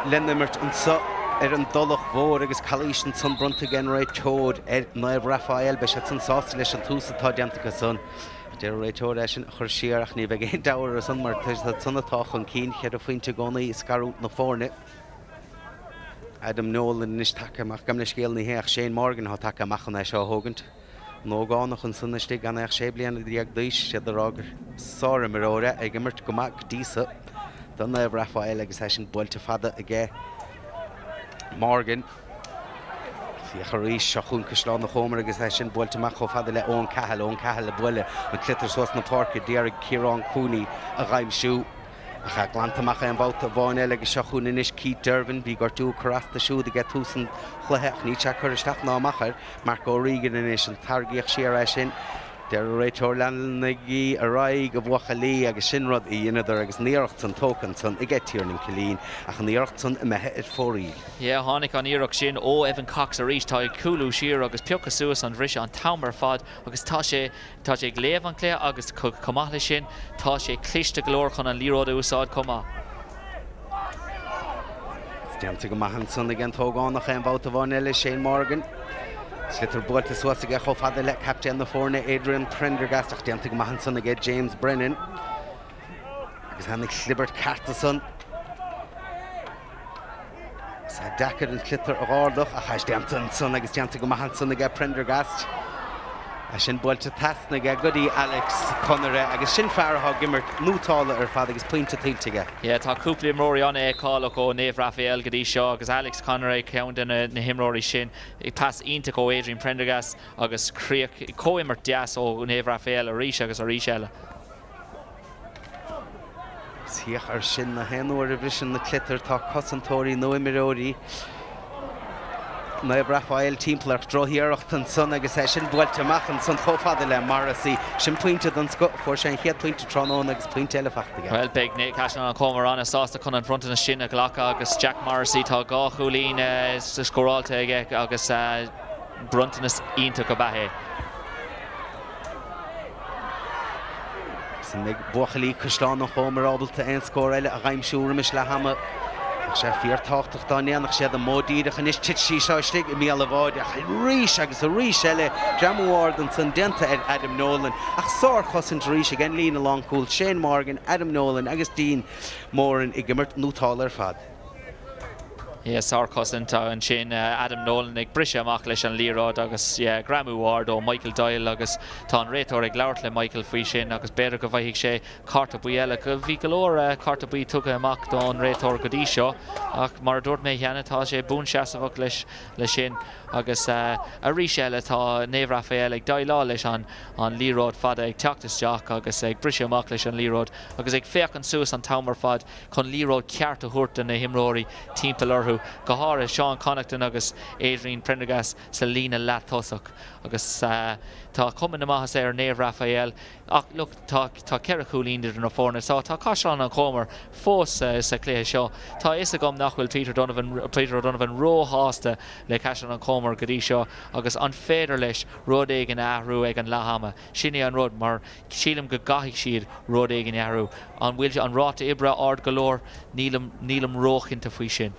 Lennimmert an so an dulach mhór agus chalís an son brunta gan réid tód naibh Raphael be se san sásta leis an túsatá deantacha son. Deir réid tód sin chur siarach ní bheith géon dáhar a son mar sonnatách an cín chead a faointe gcónaí is scarút na fórne. Adam Nolan níos take amach gam na scéalnaí héach Shane Morgan há take amach an seo thógant. Nó gánach an sunnastí gan éach sé blianana díag díos sé rágur sára mar óra ag imirt go mac dísa. Don naibh Raphael agus sin builte fada aige Morgan. Fíocha rís seachún Pisláán na chomar agus sin builteach cho fada le ón cahall le buile an clitar sos na parca déar Ciarán Cooney a ghaimsú. A cha glantamach an bhálta bháin eile agus seachún inis Keith Dervin bhí gur tú carasta siúd a get túsan chlutheach ní te chur isteach ná machar Mark O'Regan inis an targaíoch siar sin. Deir réitóir leannaí a raig go bhuacha lí agus sinrad í dionadidir agus níocht san tócan san I gcetíorn cilín ach an níocht san I methe ar fórí. Yeah, tháinig an íireach sin ó Evan Cox a rís tá ag coolú siar agus peocha suas an bhris an tamar fad agus tá sé ag léamh an clé agus comachla sin tá sé cliste glór chun an líród úsáid comá. Deanta go maihan san igen tógánach an bhálta bháin eile Shane Morgan. Slittar builte suasaige cho fada le captain na fórna Adrian Prendergast ach deanta go maihan san aige James Brennan. Agus hanig slibert Carterson. Sa dacad an clitar a gáardach a chais deanta san agus deanta go maihan san aige Prendergast. A sin builte tasna aige godaí Alex Connery agus sin fearrthá gimmert nútála ar fad agus pointe tílteige. Yeah, tá cúpla imróí anna ag cáilach ó Naomh Raphael go dtí seo agus Alex Connery ceann na himróí sin ag pas ionach ó Adrian Prendergast agus cóimmert deas ó Naomh Raphael a rís agus a rís eile. Síoch ar sin na henúir a bhrisin na clitar tá cosantóirí nó imiróí. Naibh Raphael timpplaach drohiíireacht an son agus sin builteach an son chofada le Morrissey sin pointe don sco for sin chead pointe tránón agus pointe eile fachtaige. Well, big Nick Cashman an comar an sásta chun an frontin na sin a ghlacha agus Jack Morrissey tá gá chúlín sa scóráilte aige agus bruntanas ionta go bathe. San nig buachalí Pisláán na chomar ábalta ein scór eile a ghaimsúra mis Leathammer. sé fíortáchtach dánéannach sé a módíireach an is tit sí seistig I mí bháide ach rís agus a rís eile Jamúard an san denta Adam Nolan ach sár chosint rís gan lína langcúil Shane Morgan, Adam Nolan agus Dean Moran I gimmert nútáil ar fad. Sár cosint an sin Adam Nolan ag brise amach leis an lírád agus Graeme Ward ó Michael Doyle agus tá an réitor ag leabhart le Michael faoi sin agus beidir go bhaigh sé carta buí eile go bhí go leor carta buí tucha amach don réitor go dtí seo ach mar dúirt mé cheana tá sé bún seasamhach leis sin agus a rís eile tá Naomh Raphael ag dailá leis an lírád fada ag teachtasteach agus ag brise amach leis an lírád agus ag féach an suas an tamar fad chun lírád ceart a thuirt na himróí timpeall orthu go háir Sean Connachton agus Adrian Prendergast sa lína leat tosach agus tá cumann amachas ar Naomh Raphael ach look tá ceithre chúlín idir na fórna tá caiisián an chomar fós sa cléthe seo tá is a gom nachhfuil Peter Donovan ró hásta le caiisián an chomar go dtí seo agus an féidir leis rud ag an ahrú ag an Leathammer sinné an rud mar sílam go gaithigh siad rud ag an ahrú an bhfuil an ráta ibre ard go leor nílam róchinta faoi sin.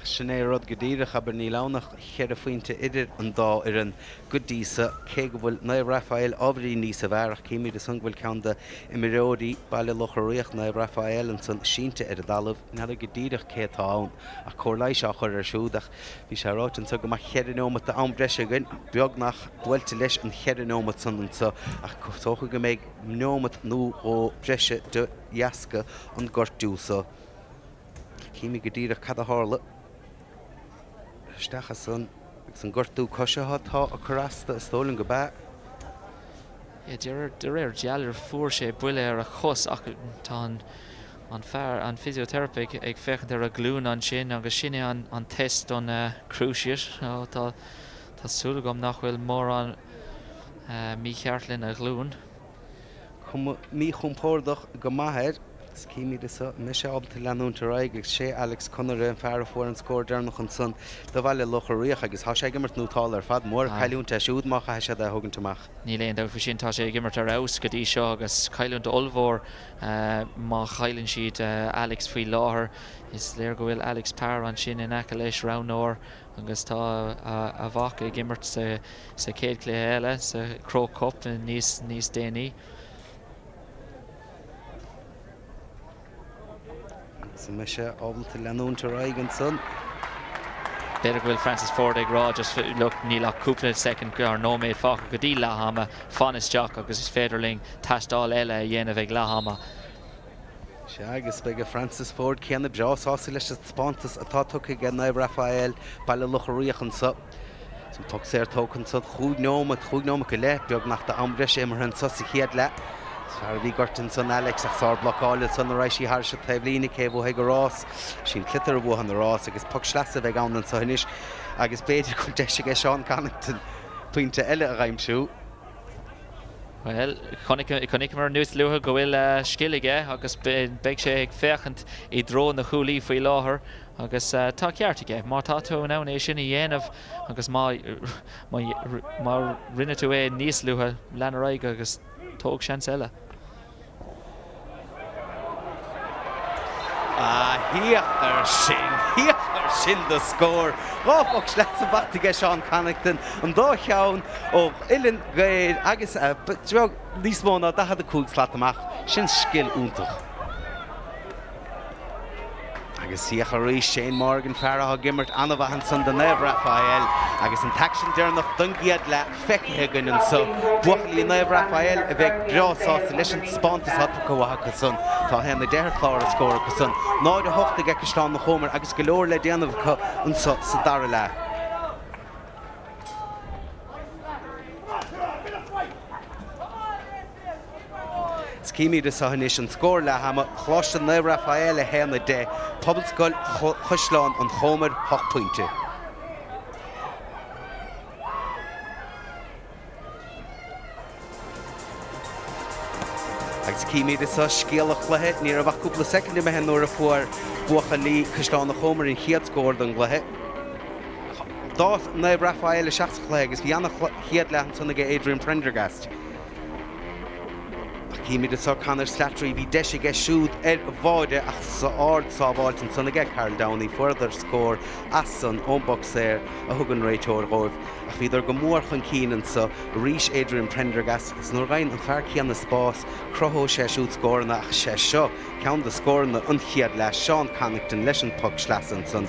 Sinné rud go dtíireach aber ní lánach chead a faointe idir an dá ar an go díosa cé go bhfuil Naomh Raphael ábhrí níos a bharach cíimiid a san bhfuil ceanta I miróí bailile locharíoch Naomh Raphael an san sínte ar a dalamh neidir go dtíireach cé táin a chomhlaid seo chur ar siúdach bhí sé ráit an sa go mar chead nómat a an breise gin beag nach bhfuilte leis an chead nómat san an sa ach tócha go méid nómat nó ó breise de jasca an gortúsa cíimiid go dtíireach cad a hála Stachas son San gurtú cosisithe tá a chorasta stólan go bá. De réir dealar fuair sé buile ar a chus ach tá an fear an physiotherapy ag fechan ar a glún an sin agus sinne an test an cruisiir tá súlagam nach bhfuil mór an mí cheartlinn a glún. Mí chumpórdach go maithir Cíimi me sé ábalta leanúnta raig ag sé Alex Connery an fear fuór an scór dearnach an son do bhile lochar riach agus há sé gimmart nútáil ar fad mór caiúnta siúdmach a sé thugantamach. Ní léon dá sin tá sé gimmart ar aus go dtí seo agus caiúnta olmhór má chailann siad Alex faoi láthair is léir go bhfuil Alex Parr an sin in aice leis ránóir agus tá a bhaca gimmart sa céad clé eile sa Crow Cup níos déanaí. Me sé ábalta leanúnta raig an son. Beidir bhfuil Francis Ford ag rá just look ní le cúpla second ar nóméid fácha go dtí lethama fanisteach agus is féidirling taistáil eile a dhéanamh ag lethama. Se agus beige Francis Ford ceanna breásása leis spántas atá tucha gan Naibh Raphael baile lucharíoch an sa. Som tug sé tócan sa chúgnóma go le beag nach de ambreis imar an sa sa chéad le. Sar bhí gortin san Alex ach sár blocáile san a raisi haar se tablína céhú heag rás sin clitar bh an rás agus puc sleasa bheith an an sanis agus beidir chuil deise é Sean Connington puinte eile a raimsú. Well, chunig mar nús luha go bhfuil scilige agus beag sé ag féchant I dró na chuúlí faoi láthair agus tá ceartaige má tá tú ná é sin I dhéanamh agus má rinne tú é níos luha leanaráig agus tóg sean eile. Híoch ar sin de scór. Ráfach sleat sa bachtaige Sean Connington an dá cheann ó Ilan Gael agus níos móna dachad a cúg slaat amach sin skill úntach. Agus síoch a rís Shane Morgan fearrá gimmart anna bhahan san de Naibh Raphael agus an taction dearnach dungiad le feicithe gan an so buachalí Naibh Raphael a bheith breásásta leis an spántas hatfa go bhacha son tá hena deir chlár a scóra go son náid a hochta geice slán na chomar agus go leor le déanamh chu an so sa dara le. Cíimi de sahanis an scór le hama chláiste Naibh Raphael a héna de pobl scoil chuisleán an chomar 8 pointe. Agus cíimi de sa scéalach lethe ní a bhah cúpla second me hen nuair a fuair buachalí chuisleán na chomar in chiad scór don lethe. Dá Naibh Raphael a 60 le agus bhí annach chiad le an sanna Adrian Prendergast. Cíimi de sa canar slatterí bhí deise siúd bháide ach sa áard sábháilt an sanna Carl Downey further scór as san ónbach séir a thugann réiteoir ghóibh ach bhíidir go mór chun cíanan sa rís Adrian Prendergast gus nuair bhain an fear cían na spás crothó sé siúd scórna ach sé seo ceann de scórna an chiad le Sean Connington leis an puck sleasan san.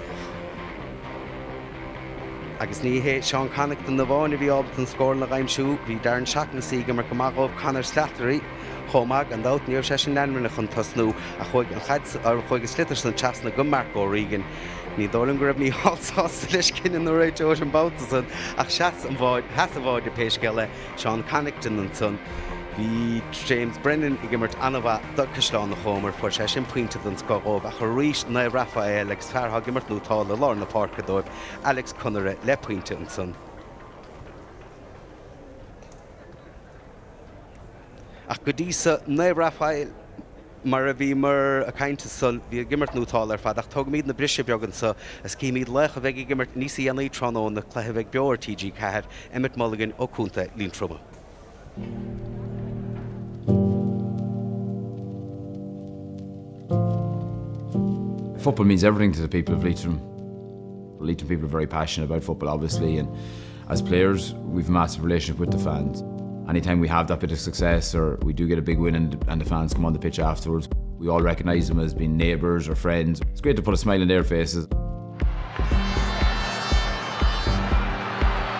Agus ní hé Sean Connington na bháinna bhí ábalt an scór na raimsú bhí Darren Shaughnessy mar go mágóibh canar slatterí chomag an dát níor sé sin lenmrna chun tasnú a chuig an chaid ar chuig slitar san chasna go Marco Regan. Ní dólan go raibh ní hásásta leis cinan na réiteoir an báta san ach seas an bháid heas a bháid de péisceile Sean Connington an son. Bhí James Brennan I gimmart anmha do Caislán na chomar fuair sé sin puinte don scóróibh a chu rís Naibh Raphael agus fearrá gimmart nútáil le lár na páirca dóibh Alex Connery le puinte an son. Ach go dtí sa Naibh Raphael mar a bhí mar a cainte sul bhí gimmart nútáil ar fad ach tug míad na brise beaggan sa a cíimiad lech a bheith gimmart níos annaí tránó na cluthe bheith beor TG Cahir Emmett Mulligan ó cúnta Líon Trubble. Football means everything to the people of Leitrim. Leitrim people are very passionate about football, obviously, and as players, we've a massive relationship with the fans. Anytime we have that bit of success or we do get a big win and the fans come on the pitch afterwards, we all recognise them as being neighbours or friends. It's great to put a smile on their faces.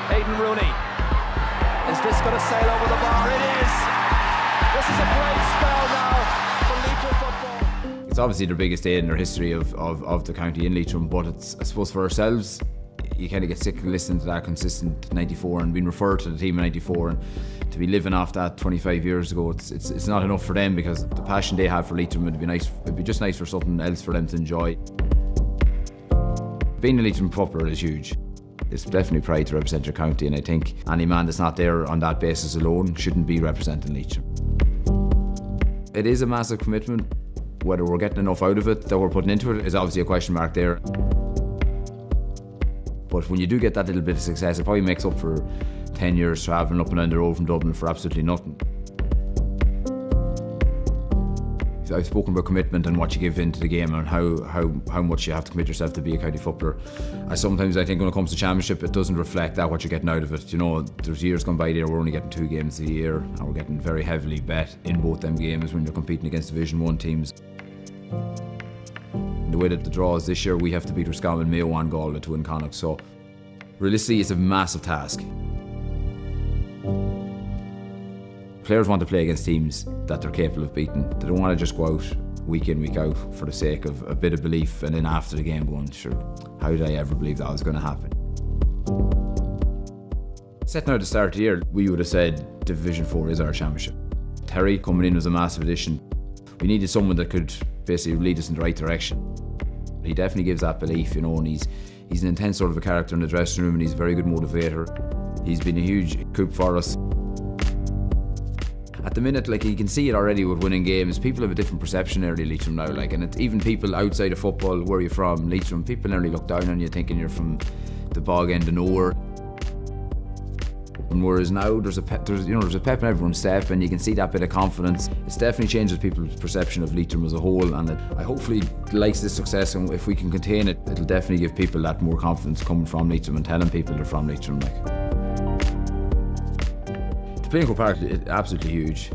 Aidan Rooney. Is this going to sail over the bar? It is! This is a great spell now for Leitrim football. It's obviously their biggest day in their history of the county in Leitrim, but it's, I suppose, for ourselves, You kind of get sick of listening to that consistent 94 and being referred to the team in 94, and to be living off that 25 years ago, it's not enough for them, because the passion they have for Leitrim would be nice. It'd be just nice for something else for them to enjoy. Being a Leitrim footballer is huge. It's definitely pride to represent your county, and I think any man that's not there on that basis alone shouldn't be representing Leitrim. It is a massive commitment. Whether we're getting enough out of it that we're putting into it is obviously a question mark there. But when you do get that little bit of success, it probably makes up for 10 years travelling up and down the road from Dublin for absolutely nothing. I've spoken about commitment and what you give into the game and how much you have to commit yourself to be a county footballer. Sometimes I think when it comes to championship, it doesn't reflect that what you're getting out of it. You know, there's years gone by there we're only getting 2 games a year, and we're getting very heavily bet in both them games when you're competing against Division 1 teams. The way that the draw is this year, we have to beat Roscommon, Mayo and Galway to win Connacht. So realistically, it's a massive task. Players want to play against teams that they're capable of beating. They don't want to just go out week in, week out for the sake of a bit of belief, and then after the game going, sure, how did I ever believe that was going to happen? Setting out at the start of the year, we would have said Division 4 is our championship. Terry coming in was a massive addition. We needed someone that could basically lead us in the right direction. He definitely gives that belief, you know, and he's an intense sort of a character in the dressing room, and he's a very good motivator. He's been a huge coup for us. At the minute, like, you can see it already with winning games. People have a different perception early Leitrim now, like, and it's even people outside of football. Where are you from? Leitrim. People nearly look down on you, thinking you're from the bog end of nowhere. And whereas now there's a pep in everyone's step, and you can see that bit of confidence. It's definitely changes people's perception of Leitrim as a whole, and I hopefully likes this success, and if we can contain it, it'll definitely give people that more confidence coming from Leitrim and telling people they're from Leitrim, like. To play in Croke Park is absolutely huge,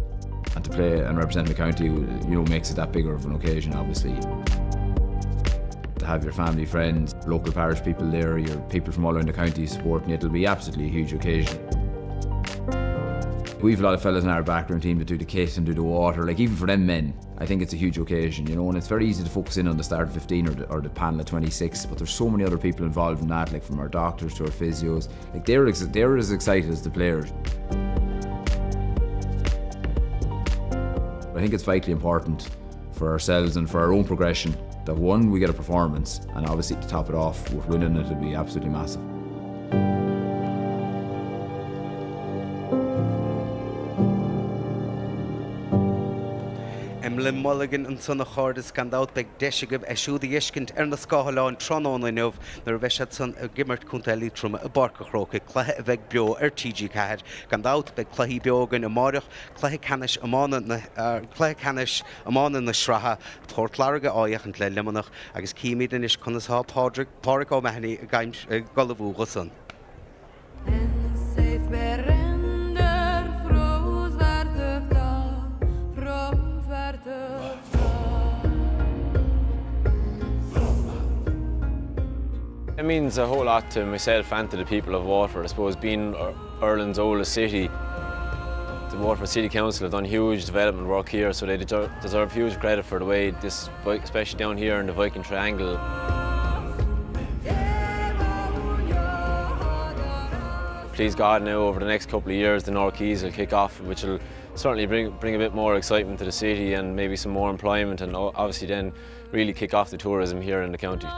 and to play and represent the county, you know, makes it that bigger of an occasion, obviously. To have your family, friends, local parish people there, your people from all around the county supporting it, it'll be absolutely a huge occasion. We've a lot of fellas in our background team that do the kit and do the water, like, even for them men, I think it's a huge occasion, you know, and it's very easy to focus in on the start of 15 or the panel of 26, but there's so many other people involved in that, like from our doctors to our physios, like they're as excited as the players. I think it's vitally important for ourselves and for our own progression that, one, we get a performance, and obviously to top it off with winning it would be absolutely massive. Emlyn Mulligan and son of Chordas gandáut beg deisigib siúda iiscint na scathalain trónóna nuamh nar bheisiad son gimmert cúnta Leitrim a barca chróca cluthe a bheith beo TG Cahir gandáut beg cluthe beogan a marach cluthe canis amána na sraha tór clárga áiach le limanach agus cíimiid in is chunasá Pádraig ó mehanní golavúga son. It means a whole lot to myself and to the people of Waterford. I suppose being Ireland's oldest city, the Waterford City Council have done huge development work here, so they deserve huge credit for the way this, especially down here in the Viking Triangle. Please God, now over the next couple of years the North Quays will kick off, which will certainly bring a bit more excitement to the city and maybe some more employment, and obviously then really kick off the tourism here in the county.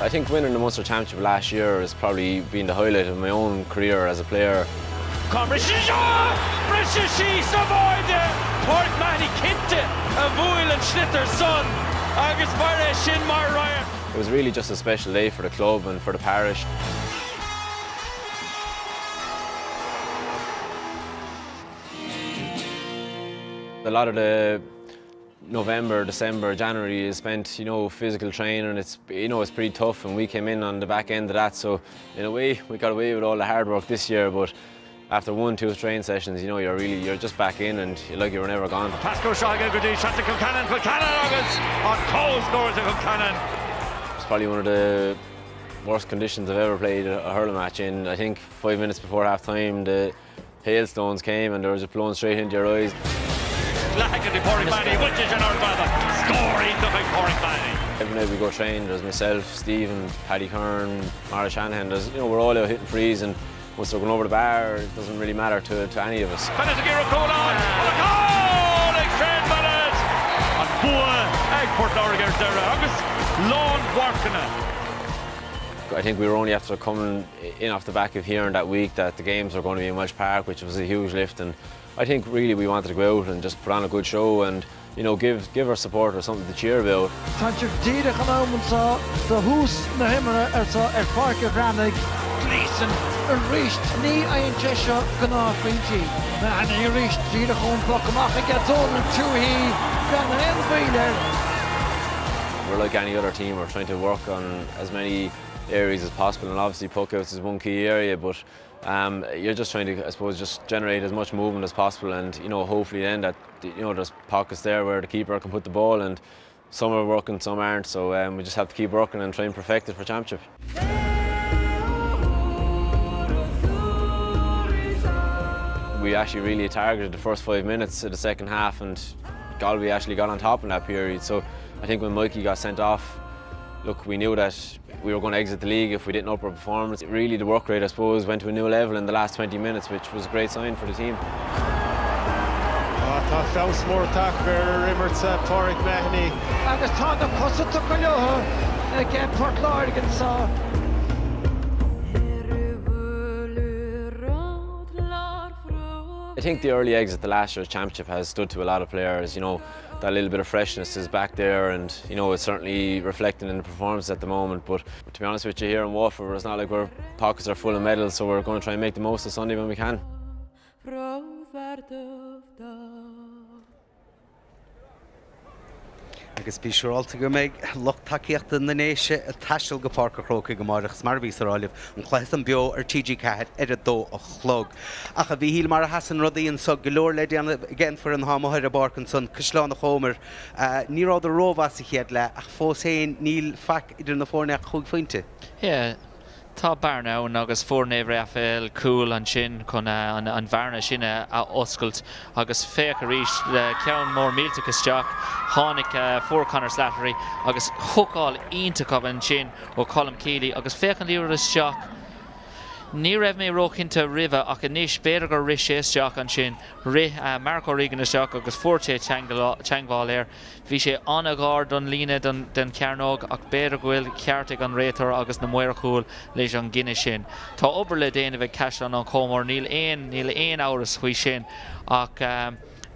I think winning the Munster Championship last year has probably been the highlight of my own career as a player. It was really just a special day for the club and for the parish. A lot of the November, December, January is spent, you know, physical training. It's pretty tough, and we came in on the back end of that. So in a way, we got away with all the hard work this year. But after 1-2 training sessions, you know, you're just back in, and you're like you were never gone. Pascal Shaga Goody shot to Kilcannon August on Cole scores to Kilcannon. It's probably one of the worst conditions I've ever played a hurling match in. I think 5 minutes before half time the hailstones came and they were just blowing straight into your eyes. Every night we go train, there's myself, Stephen, Paddy Kern, Mara Shanahan, we're all out hitting frees, and once they're going over the bar, it doesn't really matter to any of us. I think we were only after coming in off the back of hearing that week that the games were going to be in Welsh Park, which was a huge lift, and I think really we wanted to go out and just put on a good show and give our supporters something to cheer about. Tantir díre genomen sa de hoes na himmere sa Park Rannig Gleeson reached ní ein Cheshire gná Fiji. Na han reached díre gewoon plokkamach gets on and two he gan We're like any other team, we're trying to work on as many areas as possible, and obviously puckouts is one key area, but you're just trying to, I suppose, just generate as much movement as possible, and hopefully then that there's pockets there where the keeper can put the ball, and some are working, some aren't, so we just have to keep working and try and perfect it for championship. We actually really targeted the first 5 minutes of the second half, and Galway actually got on top in that period, so I think when Mikey got sent off, look, we knew that we were going to exit the league if we didn't up our performance. Really, the work rate, I suppose, went to a new level in the last 20 minutes, which was a great sign for the team. Tá fels mór attack ver Immert Pádraig Mahoney. Agus tá na cosata go leatha ag Port Lorgan sa. I think the early exit, the last year's championship, has stood to a lot of players. That little bit of freshness is back there, and it's certainly reflecting in the performance at the moment. But to be honest with you, here in Waterford, it's not like our pockets are full of medals, so we're going to try and make the most of Sunday when we can. Agus bí seolta go méid lucht takeíochta na néise a taisteal go Páirc Uí Chrócaigh go maireachs mar bhí aráilibh an chléas an beo ar TG Ceathair ar a dó a chlog. Ach a bhí híl mar a hasan rudaí an so golóir le déanana gin for an hámathir a barcan son Cosláán a Chómar. Ní rád a róhas a chéad le ach fós héin níl fac idir na fórne chuig faointe. Yeah. Tá Barnow agus fórnéh Raphael cool an sin chun an bharna sin a oscailt agus féach a ríist le ceann mór míltachas isteach tháinig fór Conor Slattery agus thugáil iontacha an sin ó Colm Keely agus féach an líomhar isteach. Ní raibh mé rócinnta ribh ach níos beidir gur ris sé isteach an sin Marco Regan isteach agus fuairte teangháil air. Bhí sé anna gár don líne den cearnóg ach beidir gohfuil ceartaigh an réitor agus na muirechúil leis an gine sin. Tá obair le déanamh ag Cashlan an Chomór níl éon áras faoi sin ach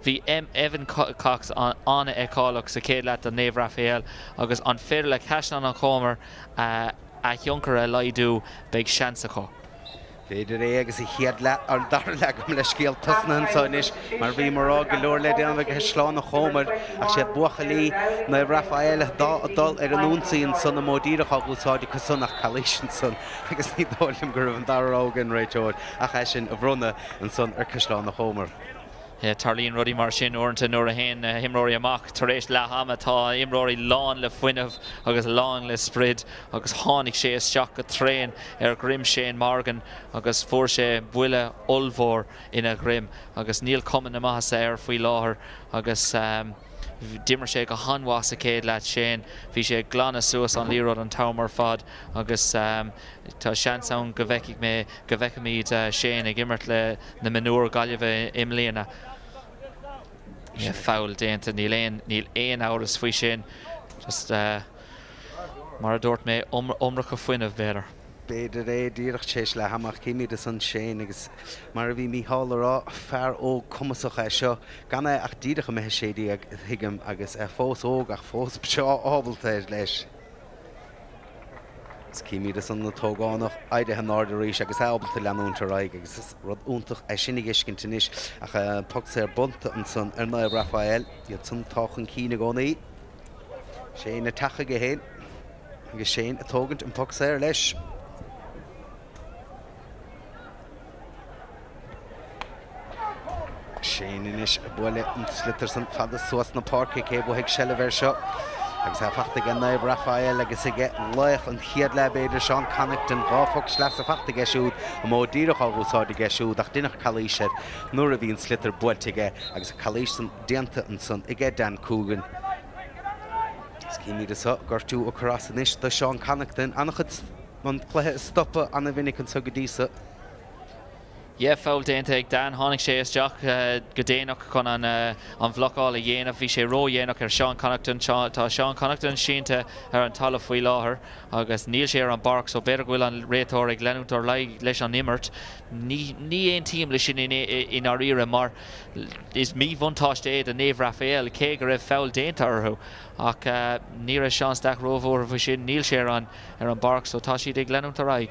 bhí Evan Cox anna eálaach sa céad leat an Naomh Raphael agus an féidir le Cashlan an Chomór a thioncar a laidú beag seansacha. Féidir agus I chéad le ar dar le go le scéal tasna an sáinis mar bhí marrá go leor le déanamh Cosláán a Chómar ach siad buachalaí na Raphael dul ar an únsaíonn son na módíreach agulsáide cosúnach chalísin son agus ní dóilm gur an darágan réiteoir ach sin a bhronna an son ar Cosláán a Chómar. Tarlín rudí mar sin orintanta nuair a hain himróí amach tar éis lethama tá imróí lán le fuinmh agus lán le sprid agus tháinig sé isteach go tréin ar Grim Shane Morgan agus fuair sé buile olmhór ina Grim agus níl cumann amach ar faoi láthair agus dimmer sé go hanhás a céad leat sin bhí sé glanna suas an líród an tamar fad agus tá seansaun go bheiceigh míad sin ag immert le na manúr gaillimh imlíana. Foul déanta níl éon áras faoi sin just mar a dúirt mé umracha fuinmh béidir. Beidir díreach tééis le haach cíimiad a san sin agus mar a bhí míáil rá fear ó cumasach seo ganna ach díirecha me sédí ag hiigem agus fós óg ach fós seo ábalta leis. Cíimiad a san na tógánach aide an náidiréis agus ábalta leanúnta raig agus rud úntaach sinnig iscinnta níos ach pug sé bunta an san ar Naomh Raphael iad san táchan cína gcónaí. Sé na tacha go héin agus sé a tógant an pug sé leis. Shane inis buile an slitter san fada suas na park cé bh heag selle ver seo agus a fachta gan naib Raphael agus ige leich an chiad le beidir Sean Connaughton gáfog slas a fachta gesúd a mó díirech á úsáide gesúd ach duine chalíisiid nuair a bhíon slitar builtige agus a chalísan déanta an son ige Dan Coogan. Cíní is gortú ó choras inis do Sean Connaughton annachchud man chluthe stoppa anna bhinic an tugadísa. Yeah, foul déanta ag Dan tháinig sé isteach go déanaach chun an bhlocáil a dhéanamh bhí sé ró dhéanaach ar Sean Connaughton tá Sean Connaughton sínta ar an talamh faoi láthair agus níl sé ar an barc so beidir bhfuil an réiteoir ag leanútar leis an imirt ní aon tíim lei sin in áíre mar is mí bhuntáiste é a néomh Raphael cé go raibh foul déanta orthu ach ní raibh seans deach rómhór bhí sin níl sé ar an barc so tá siad ag leanútar aig.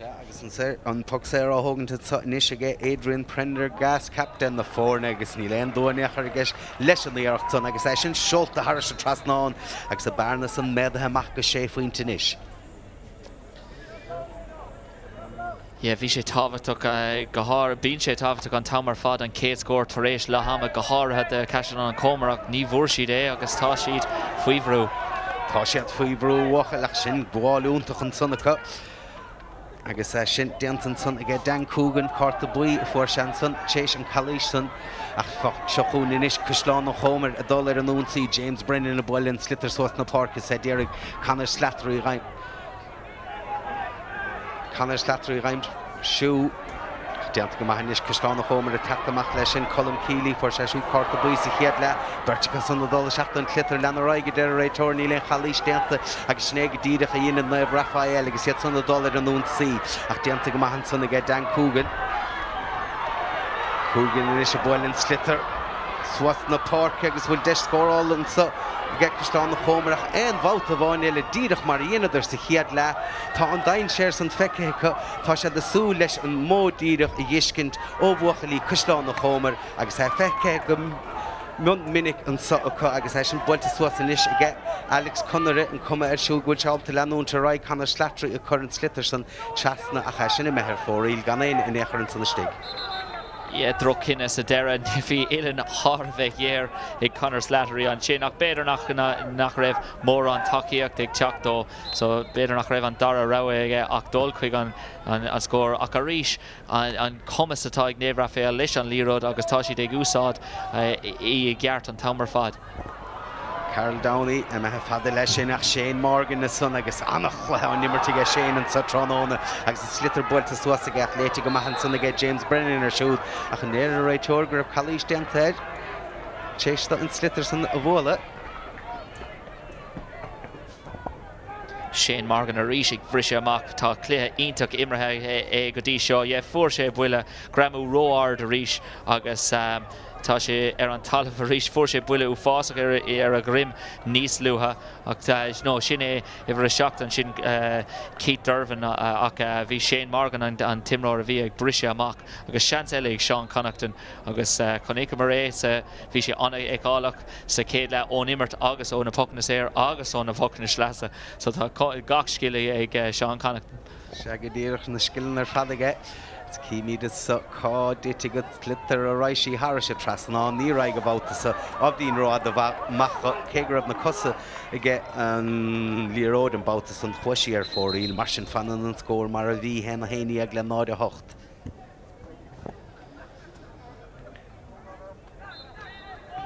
Agus an pug sé á thuganta níos aige Adrian Prendergast captain na fórne agus ní leon dúineach ar gis leis an íochttain agus é sin seolta thar sa trasnáin agus a bearna san médathe amach go sé faointe níos. Bhí sé táhaach bíonn sé táhaach an tamar fad an céad scór tar éis le hama go háirithe de caiisian an commarach ní bhór siad é agus tá siad faoihrú. Tá siad faoihrú wacha leach sin bháilúntaach an sunnacha. Agus sin déantan son ige Dan Coogan carta buí fuair sean son tééis an chalíis son ach seochún inis Cusláán ó Homer a dul ar an únsaí James Brennan a bhfuil an slitar suas na park is déirigh Conor Slattery raim siú déanta go maithnis Cusláán ó Homer a tatamach leis sin Colm Keely fuair sé siú carta buí sa chiad le Bertica san na dul seachta an clitar leanaráige de réiteoir ní leon chalíis déanta agus snéige díireach a dhéanamh naibh Raphael agus iad san na dul ar an únsaí ach déanta go maithan san ige Dan Coogan. Coogan is a bhfuil slitar suas na park agus bhfuil deis scóráil an sa ige Cusláán ó Homer ach an bhálta bháin le díireach mar dhéanaidir sa chiad le tá an dain séir san feicecha tá sé de sú leis an módíireach i dhiiscint ó bhuachalí Cusláán ó Homer agus é feice go minic an socha agus é sin builta suas inis ige Alex Connery an cuma ar siúil gúil seálta leanúnta rá Conor Slattery a chur an slitar san teasna a cha sin i methir fóraíl gan éon in échar an san stig. Dro cinenne sa deire bhí ilan thbheith dhéir ag Conor Slattery an sin ach beidir nach raibh mór an takeíocht ag teachtó so beidir nach raibh an dara rah aige ach dul chuig an scór ach arís an cumas atá ag néamh Raphael leis an líród agus tá siad ag úsáid í gceart an tamar fad. Carol Downey a methe fada leis sin ach Shane Morgan na son agus annach le an nimmartige Shane an sa tróna agus slitar builta suas aige léite go maithan son aige James Brennan ar siúd ach an éar réiteoir gur chalíis déantaid téiste an slitar san a bhla. Shane Morgan a ríis ag bhrise amach tá cluthe ionach imrethe go dtí seo fuair sé buile gramú róard a ríis agus tá sé ar an talamh a ríis fuair sé buile ú fásach ar a grim níos luútha ach nó sin é i bhar a seachtain sin Keith Dervin ach bhí Shane Morgan an timrá a bhí ag brise amach agus sean eile ag Sean Connaughton agus chunéice mar é bhí sé anna agálach sa céad le ón imirt agus ó na pocna séir agus ó na pocna sleasa so tá gach scile ag Sean Connaughton. Se go ddíireach na scillan ar fadaige. Cíní is cá déite go slitar a raisí Harris a trasná ní raig go bhálta sa abdín rád a bheith macha cégrab na cosa ige an líród an báta san chuisí ar fóraíl mar sin fanan an scór mar a bhí hena héine ag le náid a hocht.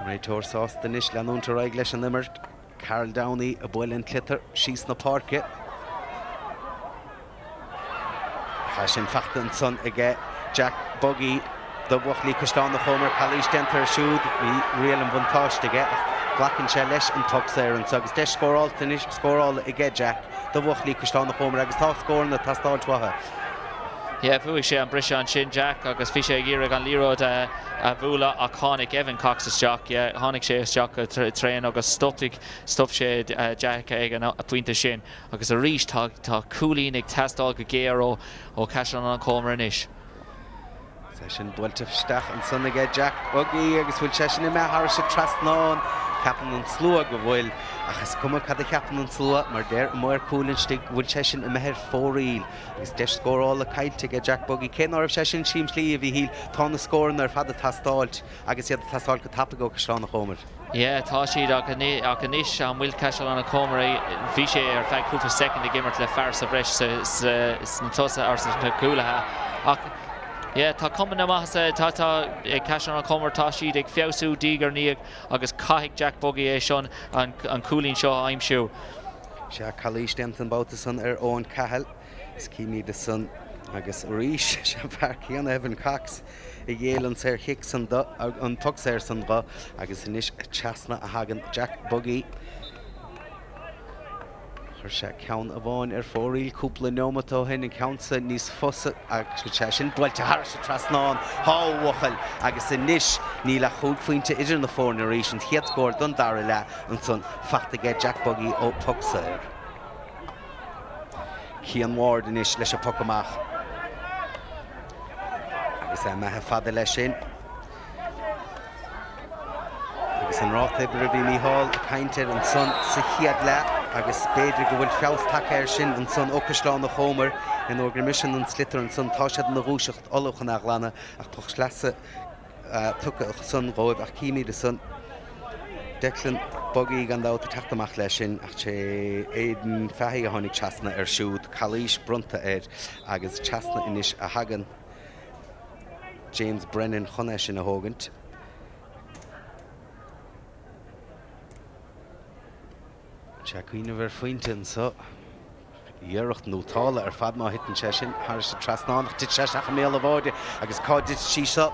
Réiteoir sásta níos leanúnta raig leis an imirt Carol Downey a bhfuil an clitar síos na parke. Sin fachtan son ige Jack Buggy do bhuachlí Cusláán ó Homer chalíis déantar ar siúd bhí rial an bhuntáiste glacinn sé leis an tusa ar an agus deis scóráil ige Jack do bhuachlí Cusláán ó Homer agus tá scór na tastáil tuatha. Bhuaigh sé an brise an sin Jack agus bhí sé ggéire an líród a bhúla a tháinig Evan Cox isteach tháinig sé isteach a tréin agus stop sé Jack ag an puinte sin agus a ríis tá coolín ag testáil go géar ó caiisian an comar inis. Sé sin builta fisteach an son ige Jack Buggy agus bhfuil sé sin i methar sa trasnáin ceapan an slua go bhfuil achas cuma cad a ceapan an slua mar der mór cúlinn stig bhfuil sé sin a meher fóríl agus de scórála caiilte a Jack Buggy cén orh sé sin síim slí a bhí híl tá na scóran ar fad a tastáilt agus iad a tastáilt go tapa go Castlán na Chómar. Yeah, tá siad ach anis an bhfuil Castlán na Chómar bhí sé ar feadh cúpla second a gimmart le fearr sa bhreis na tosa ar sa cúlathe ach yeah, tá cuman amach tá Castlán na Chómar tá siad ag feabhsú dígar níag agus caithigh Jack Buggy é seán an cúlín seo aimsiú. Se chalís dentan báta san ar ón cahal is cíní de san agus ríis se bhar an Evan Cox I dhélann sé hiic san an tugsair san dá agus inis teasna a hagan Jack Buggy. Chur sé ceann a bháin ar fóríl cúpla nómató hen in ceansa níos fosa agus sé sin builte thar se trasnáin háhachail agus inis ní le chuúd faointe idir na fórna rééis an chiaadcóir don dara le an son fachtaige Jack Buggy ó tugsair. Cian Ward inis leis a puc amach. Agus methe fada lei sin. Agus an rátaibir a bhí Mícheál a caintear an son sa chiad le agus beidir go bhfuil feabhas take ar sin an son ó Castlán na Chómar in orgur mission an slitar an son tá siad na rúiseacht olachan ach lena ach tuch slasa tucha son róibh ach cíní de son Declan Buggy gan dáta teachtamach lei sin ach sé éidir feithaí a tháinig teasna ar siúd chalís brunta agus teasna inis a hagan James Brennan chuna sin a thógant. Se cuioine bhar faointe so dhearracht nótála ar fad má hitan sé sin thar sa trasnánach dit sé seach méle bháide agus cá dit sísa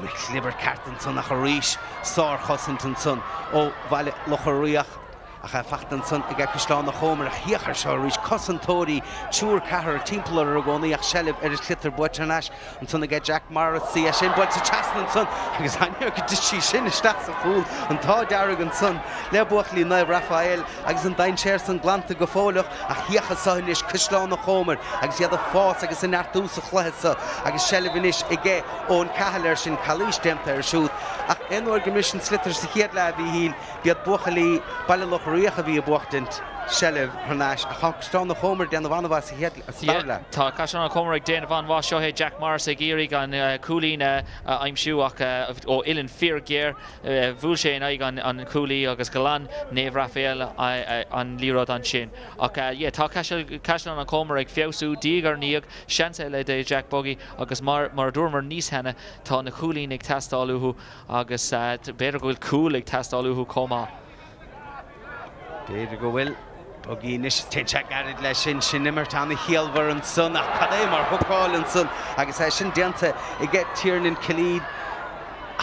le clibar cartan son nach a ríis sár chosantan son ó bhaile locharíach a cha fachtan son ag Castlán na Chómar a chiachar seo ríis cosantóirí túr cethir timpplair a gcónaí ach sellh ar is clitar buitrenas an son ag Jack Morrissey a sin builte teasnan son agus aine go dití sin isteach sa fúil an tá deargan son le buachlí na Raphael agus an dain séir san glanta go fólach a chiacha sanis Castlán na Chómar agus iad a fás agus in artús a chluheasa agus sellh inis i ggé ón cahalir sin chalís demta ar siúd ach inúir gomission slitar sa chiad le bhí híl bead buachalí bailach Ríocha bhí a buchtint sellh thnáis a Castlán na Chómar déanana bhanamh sa head a starla. Tá Castlán na Chómar ag déanana bhanamh seo hé Jack Morrissey géirí gan cúlín aimsiúach ó Ilan Fear Gear bhúil sé ag an cúlí agus golan Néomh Raphael an líród an sin. Ach tá Castlán na Chómar ag feabhsú dígar níag seansa le dé Jack Buggy agus mar dúrmar níos hena tá na cúlín ag testáúthú agus beidir go bhfuil cúil ag testáúthú comá. Beidir go bhfuil Buggy níos teinte garid lei sin nimar tá na chéalmhar an son ach cad é mar thuáil an son agus é sin déanta I gcead tíirnin cilíd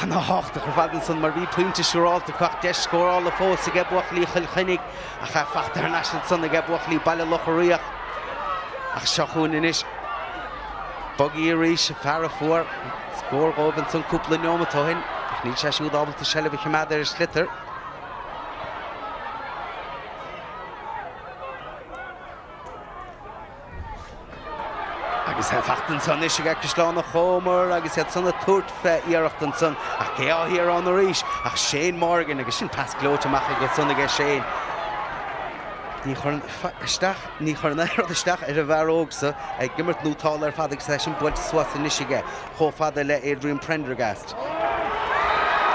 an háachta chu fadan son mar bhí puinte siúráilta chuach de scórála fós a gcead buachlí chulchainnig a cha fachtar national son a gcead buachlí baile locharíach ach seachún inis Buggy a ríis fear a fuór scór góban son cúpla nómatóhin ach ní sé siúd ábalta sellh a cheimad ar slitar. Agus fachtan son is ag Castlán na Chómar agus head sanna tuairt fe iarachtan son ach cé áthíar an ríis ach Shane Morgan agus sin pasclóte amach go son ag Shane. Ní chur nair isteach ar a bhrógsa ag gimmart nótáil ar fad agus sin builte suasa níisige cho fada le Adrian Prendergast.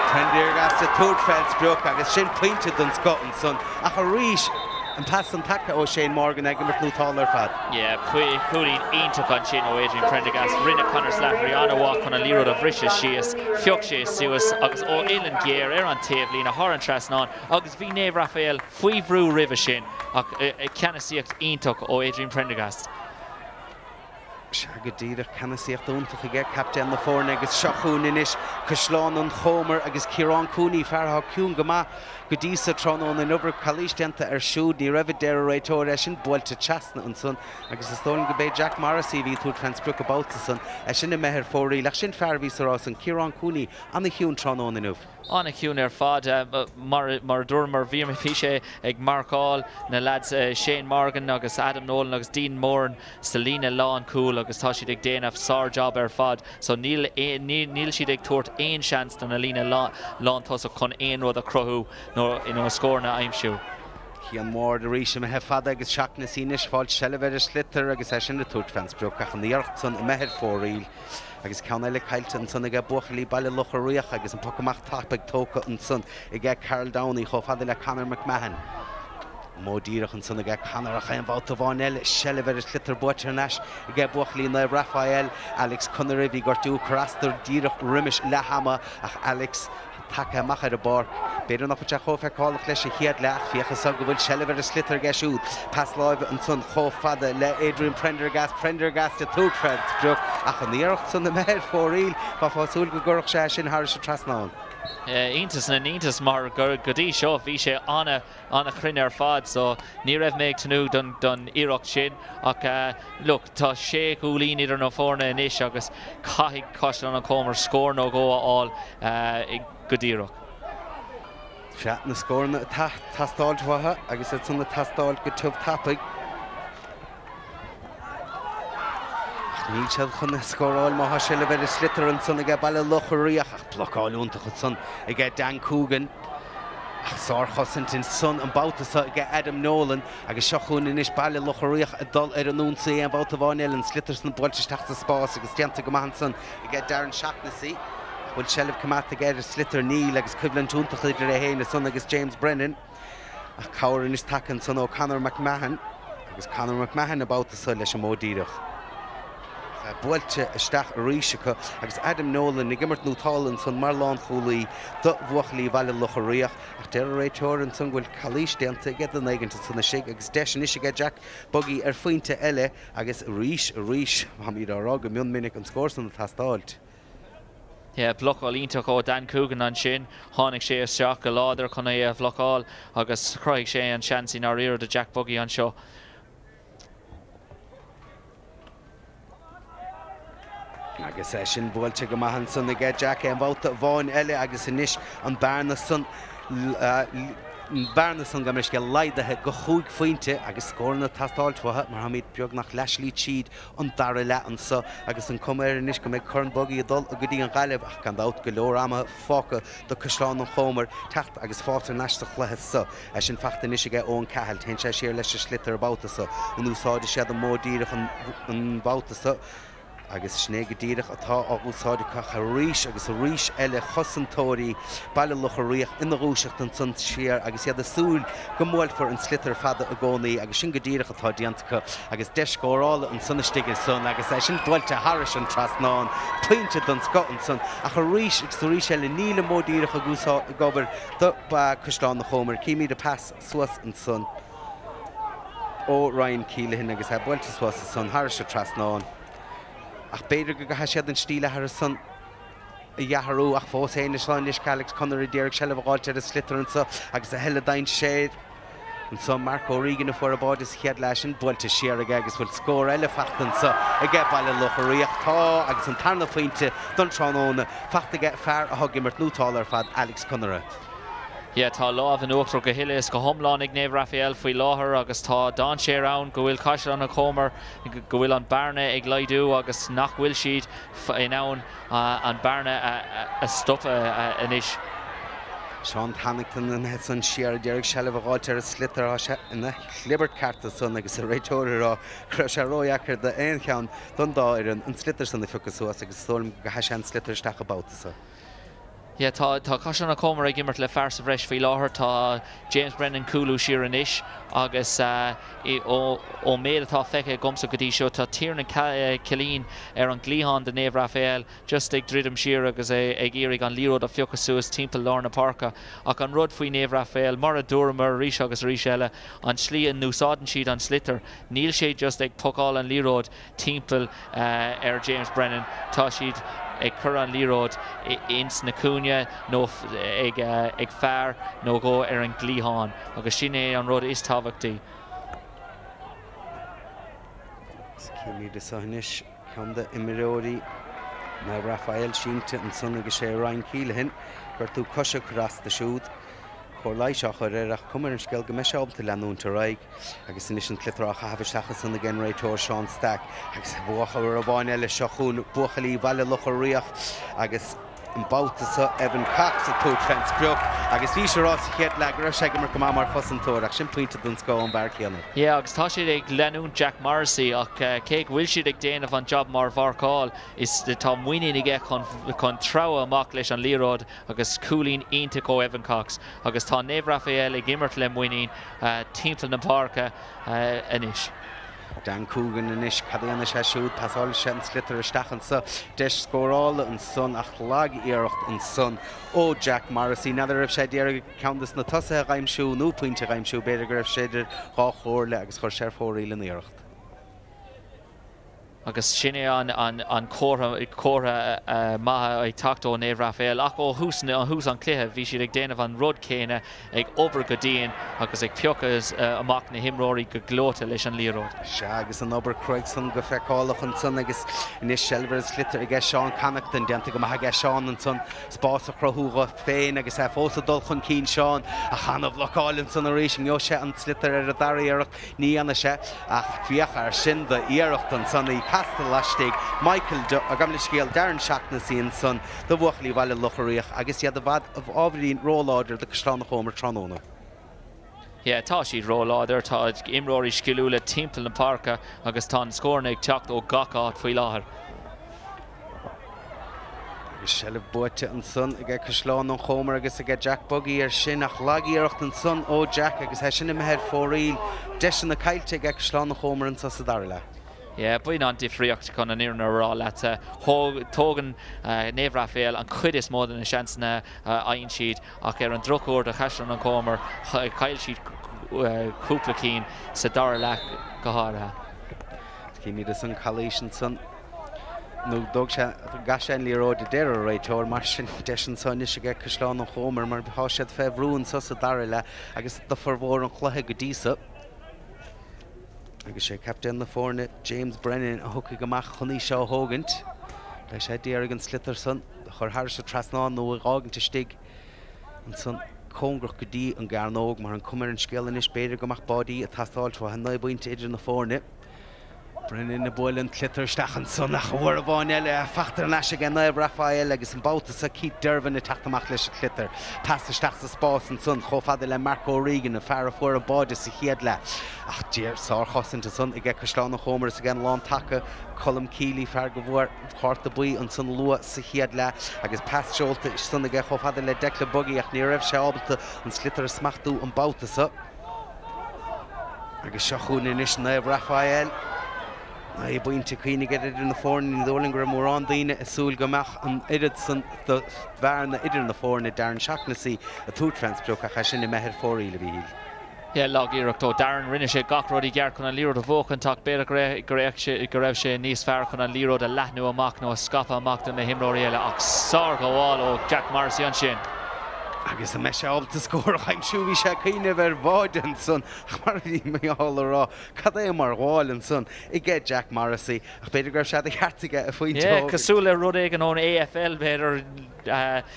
Prendergast a tuairt feilsbreach agus sin pointe don Scotland son ach a ríis an pass an take ó Shane Morgan ag gimmart nótáil ar fad. Yeah, cúlín ionach an sin ó Adrian Prendergast rinne Conor Slattery an bhá chun an líród a bhrisise síos fioc sé suas agus ó Ilan Gear ar an taobhlín a thar an trasnán agus bhí Néomh Raphael faoi bhrú ribh sin ach ceannaíocht ionach ó Adrian Prendergast. Se go dtíidir ceannaíocht úntaach ige captein na fórna agus seachún inis Castlán na Chómar agus Ciarán Cooney feartha ciún go maith go dísa tránón in ubar chalís déanta ar siúd ní raibh deir réitóir sin builte teasna an son agus is tólan go bé Jack Morrissey bhí túd fansbruch abáta son sin na methir fóraí le sin fearbhí sarás an Ciarán Cooney an na chiún tránón in uv. Anna ciún ar fad mar dúrmar bhí me fi sé ag marcáil na lads Shane Morgan agus Adam Nolan agus Dean Moran Selena Lawn Cool agus tá tá si ag déanamh sár job fad, so níl si ag tuairt éon seans don na lína lán tosa chun éon rud a crothú nó in scór na aimsiú. Cian mór de ríise me hefad agus seach na sínis fáil sellver slitter agus sin na tuairt fans broach an níocht san i mehead fóríl agus ceanna le caiilte an san ige buchalí bailile locharíoch agus an pocamach tapag tóca an san ige Carl Downey cho fada le Conor McMahon. Módíireach an sanna canarach an bhálta bháinil sellver slitter buir neis ige buchalí na Raphael Alex Connery bhí gortú crastar díireach rimis le hama ach Alex take machar a bark. Beidir nach te chofa call leis hiad le fiocha sa go bhfuil sellver slitter gesút. Pass live an son chofada le Adrian Prendergast de Tuigfred brug ach an níocht san na mehead fóríl ba fásúil go gurach sé sin thar se trasnáin. Intas na nítas mar godí seo bhí sé anna chruine fad, so ní raibh méid tanú don iirecht sin ach look tá sé gúlín idir nó fórna inis agus caithigh coslan an Comer scór nó go i godíireach. Se na scórna tastáilthatha agus sanna tastáil go tubh tapig. Níl sead chun na scóráil má sellver slitter an san ige bailile locharíoch ach blocáilúnta chud san ige Dan Coogan. Ach sár chosint in son an bátasa ige Adam Nolan agus seachún inis bailile locharíoch a dul ar an núnsaí an báta bháinil an slitter san báilte teachta spás agus teanta go maithe san ige Darren Shaughnessy. Bhfuil sellh cumata ige slitter níl agus cuibhlann túntacha idir a héine san agus James Brennan. Ach cabhair inis takean san ó Conor McMahon agus Conor McMahon a bátasa leis an módíireach. Builte isteach ríisecha agus Adam Nolan nig immert nútálan san mar lán cholaí do bhuachalí bhaile locharíoch ach deir réiteir an san bhfuil chalís déanta ige an éigeanta sanna sig agus deis is ige Jack Buggy faointe eile agus ríis ha míad árá go mion minic an scór san na tastáilt. Blokáil ítach ó Dan Coogan an sin, tháinig sé isteach go láidir chun é blokáil agus chroigh sé an seansí ná riar de Jack Buggy an seo. Agus sin bhfuilte go maithe san ige Jack an bhálta bháin eile agus inis an bearna san gamis go leidathe go chuig faointe agus scórna tastáilthatha mar haid beag nach leislí siad an dara le an sa agus an cuméir inis go méid chun Buggy a dul a go dtí an gaiileh ach gan dát go leor ama fáca do Cosláán an Chomer techt agus fátar neiste chluthe sa sin fachta inis ige ón cehall ten sé sér leis slitter bátasa an úsáide siad an módíireach an bátasa agus snéige díireach atá á úsáide cacha ríis agus a ríis eile chosantóirí bailile locharíoch ina rúiseacht an san siar agus iad asúil go móil for an slitter fada a gcónaí agus sin go díireach atá diantacha agus deiscórála an sunnastiige son agus sin dúilte Harris an trasnáin puinte don Scot an son ach a ríis agus a ríis eile níle módíireach a gúsá gobar do Cosláán na Chomer cíimi de pass suas an son ó Ryan Keelan agus ha builte suas an son Harris a trasnáin. Ach beidir go siad an stíle har san a dheatharú ach fós éine sláin leis Alex Connery déirg sellh bháilte a slitter an sa agus a heile dain séad an sa Mark O'Regan a fuair abáid is chead leis an builte siar aige agus bhfuil scór eile fachtan sa ige bailile locharíoch tá agus an tarna faointe don tránóna fachta ige fearr a thugimmart nútáil ar fad Alex Connery. Tá lámh an uachtar go hiileas go thomláin ag Naomh Raphael faoi láthair agus tá dáin sé ann go bhfuil Cosláán na Chomer go bhfuil an bearna ag leidú agus nach bhfuil siad in ann an bearna a stoppa inis. Sean Hannington an het san siar déirg sellh bháilte a slitter ina Libert carta son agus a réiteoirrá cru sé róiachar de aon cheann don dáir an slitter san na fuchasúas agus tóilm go heis an slitter isteach a bátasa. Tá Cosláán na Chomer ag immert le fearsa bhreis faoi láthair tá James Brennan coolú siar inis agus ó méad atá feice gomsa go dtí seo tá Tiernan Killeen ar an glíán de Naomh Raphael just ag ddridim siar agus ag iarraigh an líród a fiocasúas timpeall Lorna Parka ach an rud faoi Naomh Raphael mar a dúramar ríis agus ríis eile an slí an núsáidan siad an slitter níl sé just ag pucáil an líród timpeall ar James Brennan tá siad ag cur an líród ins na cúne nó ag fearr nó go ar an glíán agus sin é an rud is tábhachtaí. Cimí de sanis ceanda imiróí na Raphael sínte an son agus sé Ryan Keelan gur tú cosise chras de siúd Chorlaisach chuir cumar an scéil go me seábalta leanúnta raig agus inis an clitrach a hafisteachas san na generator Sean Stack agus bucha ar a bháin eile seachún buchalí bhaile lucha riach agus an báta Evan Cox a tú fence beag agus bhí sé rás chéad le raibh sé go mar go mar fosantóir ach sin pointe don scó an bhar chéanna. Yeah, agus tá siad ag leanún Jack Morrissey ach cé bhfuil siad ag déanamh an job mar bharcáil is tá muoine ige chun trabha amach leis an líród agus coolín ionta ó Evan Cox agus tá Neve Raphael ag immert le muoín timppla na parca inis. Dan Coogan and Ish Cadena Shashoot, Pasol Shen Slitter Stachan, so Desh Scoral and Son Achlag Erocht and Son. Oh, Jack Morrissey, another of Shadir Countess Natasa, I'm shoe, no point, I'm shoe, better graph shader, Hawk or legs for Chef Horil in the Earth. Agus sinne an córa maithe ag tachtó Neve Raphael ach ó hús an cluiche bhí siad ag déanamh an rud céine ag obair go dtíon agus ag peochas amach na himróirí go glóta leis an líród. Se agus an obair Craigson go feicáilach an son agus inis Shelver Slitter ag Sean Connachton deanta go maithe Sean an son spás a chrothúga féin agus fósa dul chun cín Sean a chanamh leáil an son a rééis an se an Slitter ar a daríarach ní anna se ach bhíoch ar sin de íirecht an son í Castle Lastig, Michael a gamle scéal Darren Shaughnessy and son, the Wuchli Valley Luchariach, agus yad the vad of Aubrey Rollarder, the Castlana Homer Tronona. Yeah, tá siad róláidir tá imróirí sciúla timppla na parca agus tá an scóirna ag teacht ó gacát faoi láthair. Agus Shelf Boite an son ag Castlana Homer agus ag Jack Buggy ar sin ach lagíocht an son ó Jack agus he sin im head fóríl deis na caiilte ag Castlana Homer an Sasadarla. Yeah, buin an difriocht chun an iarna rá lete tógan Neve Raphael an chuid is mód na seansna aon siad ach ar an drocúir a chaisan an cómar cail siad cúpla cín sa dar le go háirithe. Cíní is an chalísin son nó dog se gasan líróid de deir réitóir mar sin deis an son is ag Castlana Homer mar há siad febrún sa dar le agus do formhór an chluthe go dísa. Agus sé captain na fórne James Brennan a hoca goach chuní seo hógant leis sé déar an Slitter son chur thar sa trasná nó áganta stig an son cóngrach go dtí an garnóg mar an cumar an scéalan is beidir goach bodí a tasáil tro an 9 buinte idir na fórne. Brennan na bhil an Clitter stachan son nach bhar a bháin eile a fachtar an eise gan Neve Raphael agus an báta sa Keith Dervin a taachtamach leis a Clitter. Tasta stach sa spás an son chofada le Marco Regan a fear a fuair a báide sa chiad le. Ach dear sár chosanta son ag Castlana Homer sa gan lán taca Colm Keely fear go bhór chárta buí an son lua sa chiad le agus pas seolta son ag chofada le Declan Buggy ach ní raibh sé ábalta an Slitter smachtú an báta sa. Agus seachún inis Neve Raphael. I buinte cuoine get it in the fórne in the Ollinger mór an daine a súil goach an irid san do bhar na idir na fórne Darren Shaughnessy a tú transproch a sin na methir fórí le bhíl. Yeah, lag íireachtó Darren rinne sé gachróí gear chun an líród a bhócan tak beidir go raibh sé níos fearr chun an líród a leathnú amach nó a scapa amach na himróí eile ach sár go bháil ó Jack Morrissey an sin. Agus a me sé ábalta scór chaim siúbhí sé caoine bhar bháid an son mar bhí mé ála rá cad é mar gháil an son I gé Jack Morrissey ach beidir gur sé a cheartaige a faoin Yeah, cosúla rud ag an ón AFL beidir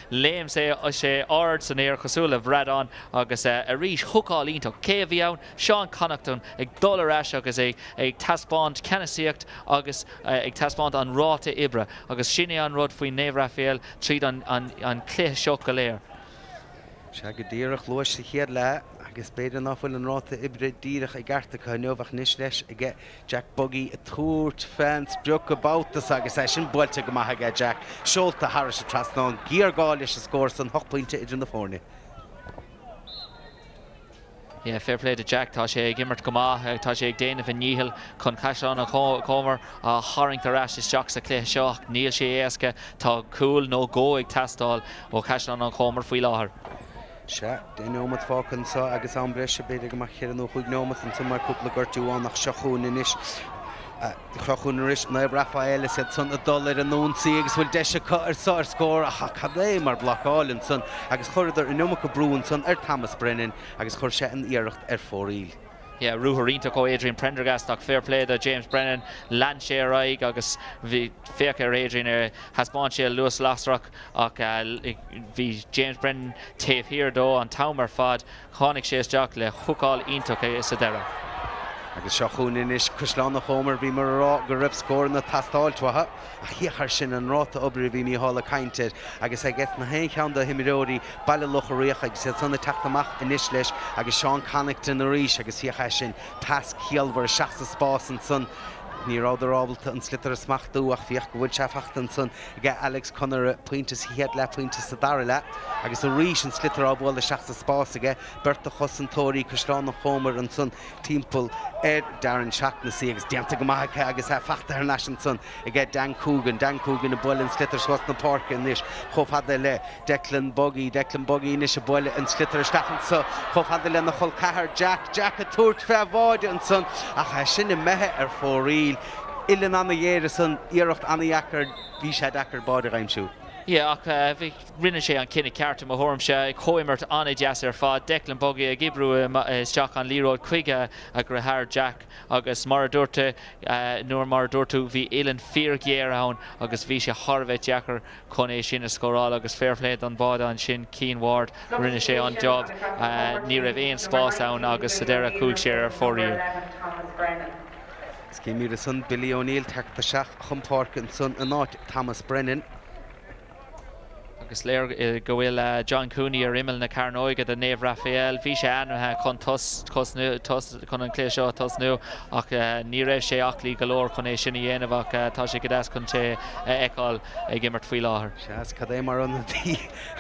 léim sé ard san éir cosúla bhreadán agus a rís thucáil ionach cé bhí ann Sean Connachton ag dul aráis agus ag taspáint ceannasaíocht agus ag taspáint an ráta ibre agus sinné an rud faoin Neve Raphael tríd an cléith seo go léir. Se go ddíireach luas sa chéad le agus beidir náfuil an ráta ibre díireach ag garta chu neomhach níos leis ag Jack Buggy a túirt fans beag go bátas agus é sin builte go maithe ag Jack seolta Harris a trasná gíorgáil leis a scóir san 8 pointe idir na fórne. Yeah, fair play to Jack. Tá sé ag immert go maith, tá sé ag déanamh an níhil chun Castlana Homer a tháiringt arás isteach sa cléith seo níl sé éasca tá cool nó go ag tastáil ó Castlana Homer faoi láthair. Se déómat fácan sa agus an breise beidir go chéan nó chuig nómat an mar cúpla gortúán nach seachún inis. Chachún ris Neve Raphael said son a dollar an nónsaí agus bhfuil deise ar scór a cadé mar blacáilin son agus chuidir in nóach go brún son ar Thomas Brennan agus chuir sé an iirecht ar fóríl. Yeah, Ruharínta có Adrian Prendergast ach fair play the James Brennan Lanche raig agus vi fecar Adrian haspáintse Lewis Lastrock ach vi James Brennan taobh here dó an Tomer fad chánig sé isteach le chucáil ionach is a dera. Agus seo chuúin is Cúisleán Homer bhí mar rá go raibh scór na tastáiltwatha a chiachar sin an ráta obair bhí mí hála cainte agus ag na hain cheann do himiróí baile locharíoch agus sanna teachtamach inis leis agus Sean Connington a rís agus chiachar sin tas cialmhar seachsa spás an son ní rádarrábalta an slitar smachú ach fiach go bhfuil seafachtan son ige Alex Conor pointas hiad le pointas sa dara le agus a rís an slitar ábhil le seachsa spás ige Berta Chosantóí Cúisleán Homer an son timppel Darren Shaughnessy agus déanta go maithe agus fachta ar nasin son ige Dan Coogan a bhil an slitar swas na park in níos chomhfada le Declan Buggy níos a bhil an slitar stachan so chomhfada le na chol cahar Jack a túirt feabháide an son ach sin i methe ar fóríl Ilan anna dhéire san iirecht anna dhechar bhí sé dechar bád a réimsú. Yeah, bhí rinne sé an cinenne ceartta a thum se choimirt anna deas ar fád Declan Buggy a gibrú isteach an líróid chuige a gur thar Jack agus mar dúirte nuair mar dúirtú bhí Ilan feargéar ann agus bhí sé tharbheith deachar chun é sin a scóráil agus fairpléad an bád an sin Cian Ward rinne sé an job ní raibh éon spás ann agus sa deire cúig sé ar fóríú. Céimí son Billy O'Neill teachta seach chumpáirc an son an áit Thomas Brennan. Agus léir go bhfuil John Cooney ar imil na Carnoige de Nave Raphael bhí sé anmthe chun an clé seo tos nu ach ní raibh sé achlaí golóir chun é sin dhéanamh ach tá sé go deas chun sé eáil ag gimmart faoi láthair. Seas cad é mar an tí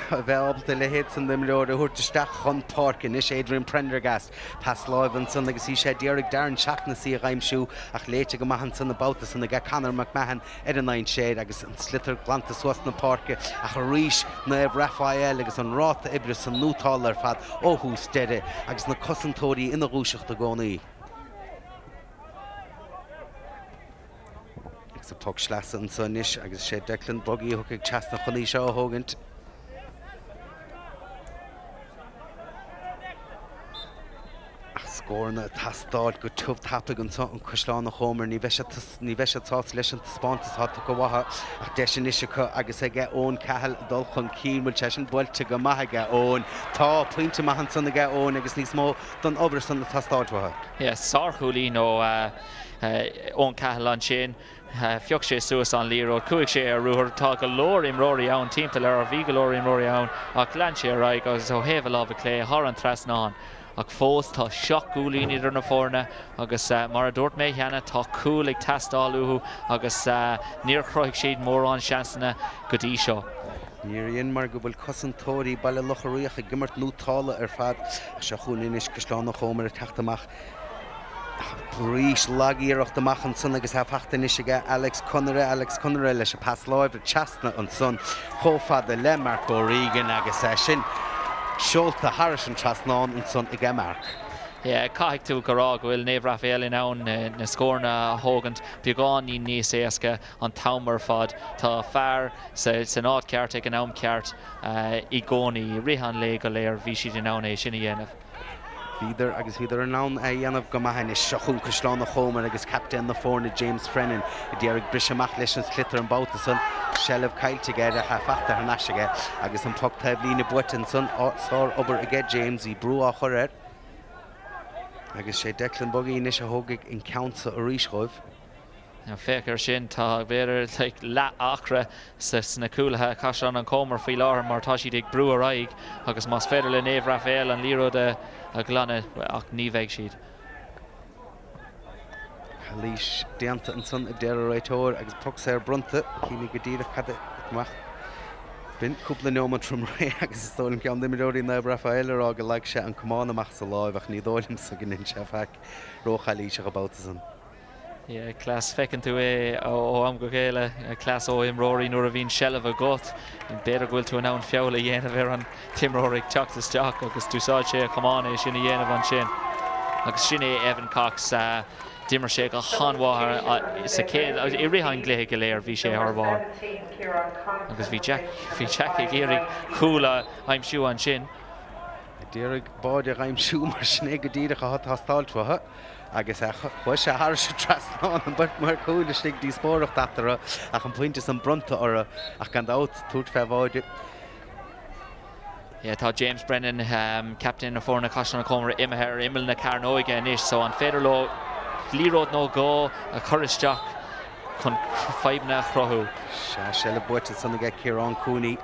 bhealta le héad san dimleir a thuirteteach chumpáirc is Adrian Prendergast pas láimh an son agus í sé déirigh Darren Shaughnessy a réimsú ach léite go maihan san na báta san ag Conor McMahon ar an 9 séad agus an slitar glanta suas na parke ach a rís na Raphael agus an ráta ibre san nútáil ar fad óthús deire agus na Chosantóí ina rúiseach do gcónaí. Agus a tug sleasa an son is agus sé Declan Buggy thug ag teas na chonaí seo thugant. Scórna tastáil go tuamh tappa an Cúisleán Homer ní bheith sé tá leis an spántas háta go bhatha ach de sin isise agus ige ón cehall dul chun cín bhfuil te sin builte go maithe ón tá pointe maihan sanna ige ón agus níos mó don obair san na tastáiltwatha. Sarchúlí nó ón cehall an sin fioch sé suas an líróid cuaig sé ar ruúthir tá go leor imróí ann timppla ar bhí go leor imróí ann ach lean sé raig agus ó héamh láh clé thar an trasnáin. Ach fós tá seachúlín idir na fórna agus mar a dúirt méid cheanna tá cúil ag testáilú agus níor chroigh siad mór an seansanna go dtí seo. Níoríon mar go bhfuil Chosantóí baile locharíoch a gimmart nútála ar fad a se chuúin is Cúisleán Homer a teachtamach rís lagíocht amach an son agus fachtain is ige Alex Conor leis a pas láimh teasna an son chomhfada le Marco Regan agus sin Seolta Harrison trasnáin an son ige Mark. Caiigh tú go rá go bhfuil Nave Raphael in ann na scórna thógant beagán ní níos éasca an Tomer fad tá fearr san áit ceart ag an am ceart i gcónaí rihan le go léir bhí siad in ann é sin dhéanamh. Híidir an nán a dhéanamh go maithain is seachún Cúisleán Homer agus captain na fórna James Brennan I déirigh briseach leis an slitar an báta son sellh caiilte ige a fachta ar naisige agus an tugtaibh lína buitin son sár obair ige James í brú á choir agus sé Declan Buggy níos a thógaigh in countsa a ríschoibh. Fécar sin tá bhéidir le achra sna cúlathe caiisián an Comer faoi láthair mar tá siad ag brú a raig agus más féidir le Nave Raphael an líróid a glanne ach ní bheidh siad. Chalís déanta an son a deire réitóir agus tug sé ar brunta cíní go dtíadh cad amach. Bint cúpla nóma trom ré agus istóilm ceann dimiróí Nave Raphael ar go leag sé an cumán amach sa láimh ach ní dóilm sa gin se feic róchalíse go báta san. Clás fecinn tú ó am go chéile clás ó imróí nuair a bhín sellh a got in beidir ghfuil tú an ann feabhla dhéanamh ar an timróigh teachtasteach agus túsáid sé a chumán é sin dhéanamh an sin. Agus sin é Evan Cox dimmer sé go hanmháthair sa céad I ritheann gluthe go léir bhí sé thbhár. Agus bhí Jack ag éirigh cúla aimsú an sin. Dírig báide raim siúmar sné go díide a hat hastáiltwathe agus chuis sé thar se trasná an bud mar cúla stig dí spóracht atara ach an pointe san brunta orra ach gan dát túirt fehháide. Yeah, tá James Brennan, captain of Forna Cashna Comer, Imher, Imel na Carnoig and ish. So on Federlo, Leroad no go, a Curtis Jack, con 5 na Crohu. Shell Butch, son get Kieran Cooney,